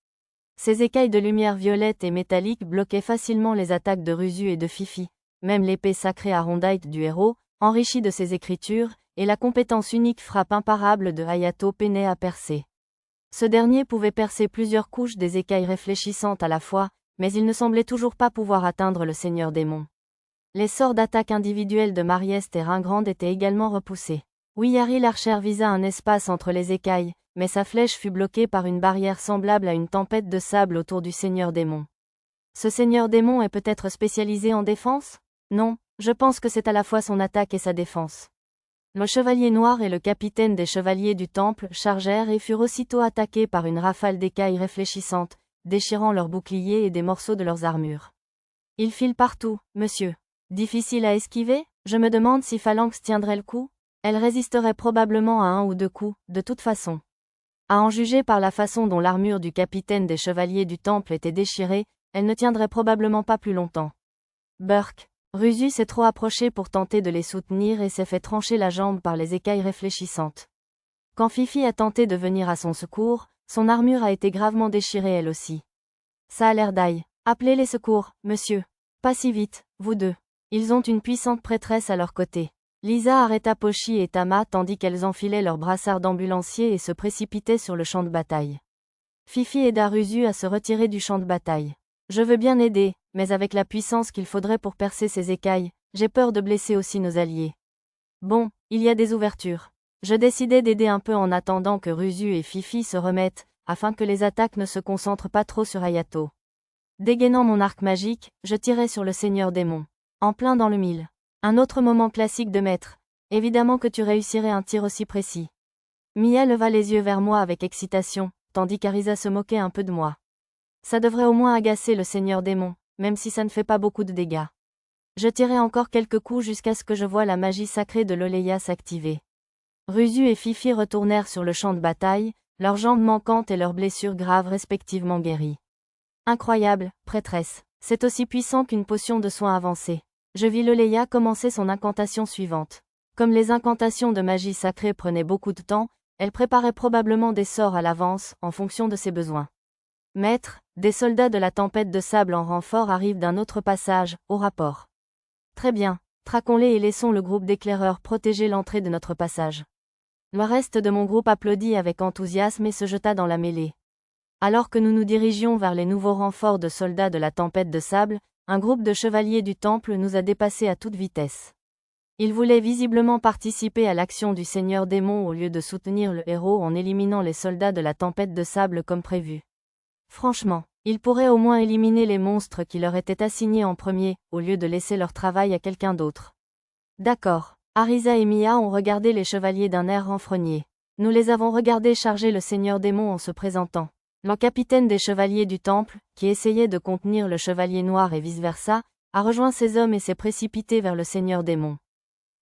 Ces écailles de lumière violette et métallique bloquaient facilement les attaques de Ruzu et de Fifi. Même l'épée sacrée Arondite du héros, enrichie de ses écritures, et la compétence unique frappe imparable de Hayato peinait à percer. Ce dernier pouvait percer plusieurs couches des écailles réfléchissantes à la fois, mais il ne semblait toujours pas pouvoir atteindre le Seigneur Démon. Les sorts d'attaque individuels de Marieste et Ringrande étaient également repoussés. Wiyari l'archer visa un espace entre les écailles, mais sa flèche fut bloquée par une barrière semblable à une tempête de sable autour du Seigneur Démon. Ce Seigneur Démon est peut-être spécialisé en défense? Non, je pense que c'est à la fois son attaque et sa défense. Le chevalier noir et le capitaine des chevaliers du temple chargèrent et furent aussitôt attaqués par une rafale d'écailles réfléchissantes, déchirant leurs boucliers et des morceaux de leurs armures. Ils filent partout, monsieur. Difficile à esquiver? Je me demande si Phalanx tiendrait le coup? Elle résisterait probablement à un ou deux coups, de toute façon. À en juger par la façon dont l'armure du capitaine des chevaliers du temple était déchirée, elle ne tiendrait probablement pas plus longtemps. Burk. Ruzu s'est trop approché pour tenter de les soutenir et s'est fait trancher la jambe par les écailles réfléchissantes. Quand Fifi a tenté de venir à son secours, son armure a été gravement déchirée elle aussi. Ça a l'air d'aille. Appelez les secours, monsieur. Pas si vite, vous deux. Ils ont une puissante prêtresse à leur côté. Lisa arrêta Pochi et Tama tandis qu'elles enfilaient leurs brassards d'ambulancier et se précipitaient sur le champ de bataille. Fifi aida Ruzu à se retirer du champ de bataille. Je veux bien aider, mais avec la puissance qu'il faudrait pour percer ces écailles, j'ai peur de blesser aussi nos alliés. Bon, il y a des ouvertures. Je décidai d'aider un peu en attendant que Ruzu et Fifi se remettent, afin que les attaques ne se concentrent pas trop sur Hayato. Dégainant mon arc magique, je tirai sur le Seigneur Démon. En plein dans le mille. Un autre moment classique de maître. Évidemment que tu réussirais un tir aussi précis. Mia leva les yeux vers moi avec excitation, tandis qu'Arisa se moquait un peu de moi. Ça devrait au moins agacer le Seigneur Démon, même si ça ne fait pas beaucoup de dégâts. Je tirai encore quelques coups jusqu'à ce que je voie la magie sacrée de l'Oleia s'activer. Ruzu et Fifi retournèrent sur le champ de bataille, leurs jambes manquantes et leurs blessures graves respectivement guéries. Incroyable, prêtresse. C'est aussi puissant qu'une potion de soin avancée. Je vis l'Oleia commencer son incantation suivante. Comme les incantations de magie sacrée prenaient beaucoup de temps, elle préparait probablement des sorts à l'avance, en fonction de ses besoins. Maître, des soldats de la tempête de sable en renfort arrivent d'un autre passage, au rapport. Très bien, traquons-les et laissons le groupe d'éclaireurs protéger l'entrée de notre passage. Le reste de mon groupe applaudit avec enthousiasme et se jeta dans la mêlée. Alors que nous nous dirigions vers les nouveaux renforts de soldats de la tempête de sable, un groupe de chevaliers du temple nous a dépassés à toute vitesse. Il voulait visiblement participer à l'action du Seigneur Démon au lieu de soutenir le héros en éliminant les soldats de la tempête de sable comme prévu. Franchement, il pourrait au moins éliminer les monstres qui leur étaient assignés en premier, au lieu de laisser leur travail à quelqu'un d'autre. D'accord. Arisa et Mia ont regardé les chevaliers d'un air renfrogné. Nous les avons regardés charger le Seigneur Démon en se présentant. Le capitaine des chevaliers du temple, qui essayait de contenir le chevalier noir et vice-versa, a rejoint ses hommes et s'est précipité vers le Seigneur Démon.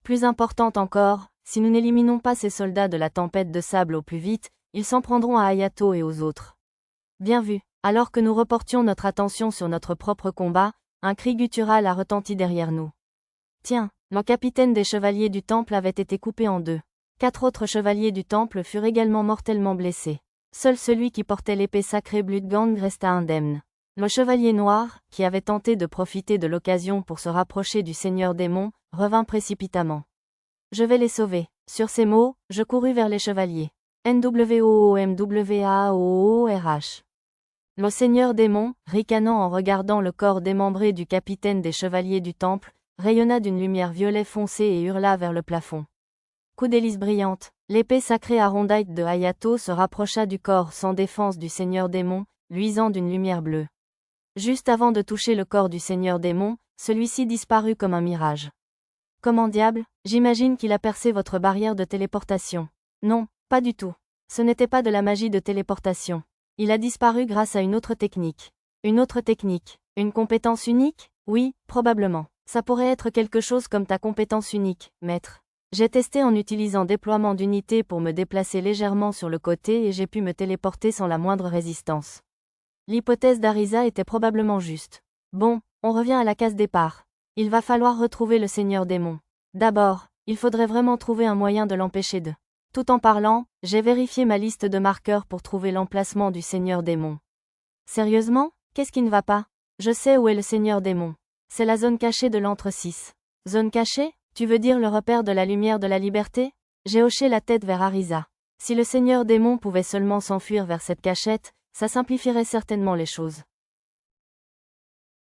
Plus important encore, si nous n'éliminons pas ces soldats de la tempête de sable au plus vite, ils s'en prendront à Hayato et aux autres. Bien vu. Alors que nous reportions notre attention sur notre propre combat, un cri guttural a retenti derrière nous. Tiens, le capitaine des chevaliers du temple avait été coupé en deux. 4 autres chevaliers du temple furent également mortellement blessés. Seul celui qui portait l'épée sacrée Bloodgang resta indemne. Le chevalier noir, qui avait tenté de profiter de l'occasion pour se rapprocher du Seigneur Démon, revint précipitamment. Je vais les sauver. Sur ces mots, je courus vers les chevaliers. NWOOMWAOORH. Le Seigneur Démon, ricanant en regardant le corps démembré du capitaine des chevaliers du temple, rayonna d'une lumière violet foncé et hurla vers le plafond. Coup d'hélice brillante, l'épée sacrée Arondite de Hayato se rapprocha du corps sans défense du Seigneur Démon, luisant d'une lumière bleue. Juste avant de toucher le corps du Seigneur Démon, celui-ci disparut comme un mirage. Comment diable, j'imagine qu'il a percé votre barrière de téléportation. Non, pas du tout. Ce n'était pas de la magie de téléportation. Il a disparu grâce à une autre technique. Une autre technique. Une compétence unique? Oui, probablement. Ça pourrait être quelque chose comme ta compétence unique, maître. J'ai testé en utilisant déploiement d'unités pour me déplacer légèrement sur le côté et j'ai pu me téléporter sans la moindre résistance. L'hypothèse d'Arisa était probablement juste. Bon, on revient à la case départ. Il va falloir retrouver le Seigneur Démon. D'abord, il faudrait vraiment trouver un moyen de l'empêcher de... Tout en parlant, j'ai vérifié ma liste de marqueurs pour trouver l'emplacement du Seigneur Démon. Sérieusement? Qu'est-ce qui ne va pas? Je sais où est le Seigneur Démon. C'est la zone cachée de l'antre 6. Zone cachée? Tu veux dire le repère de la lumière de la liberté? J'ai hoché la tête vers Arisa. Si le Seigneur Démon pouvait seulement s'enfuir vers cette cachette, ça simplifierait certainement les choses.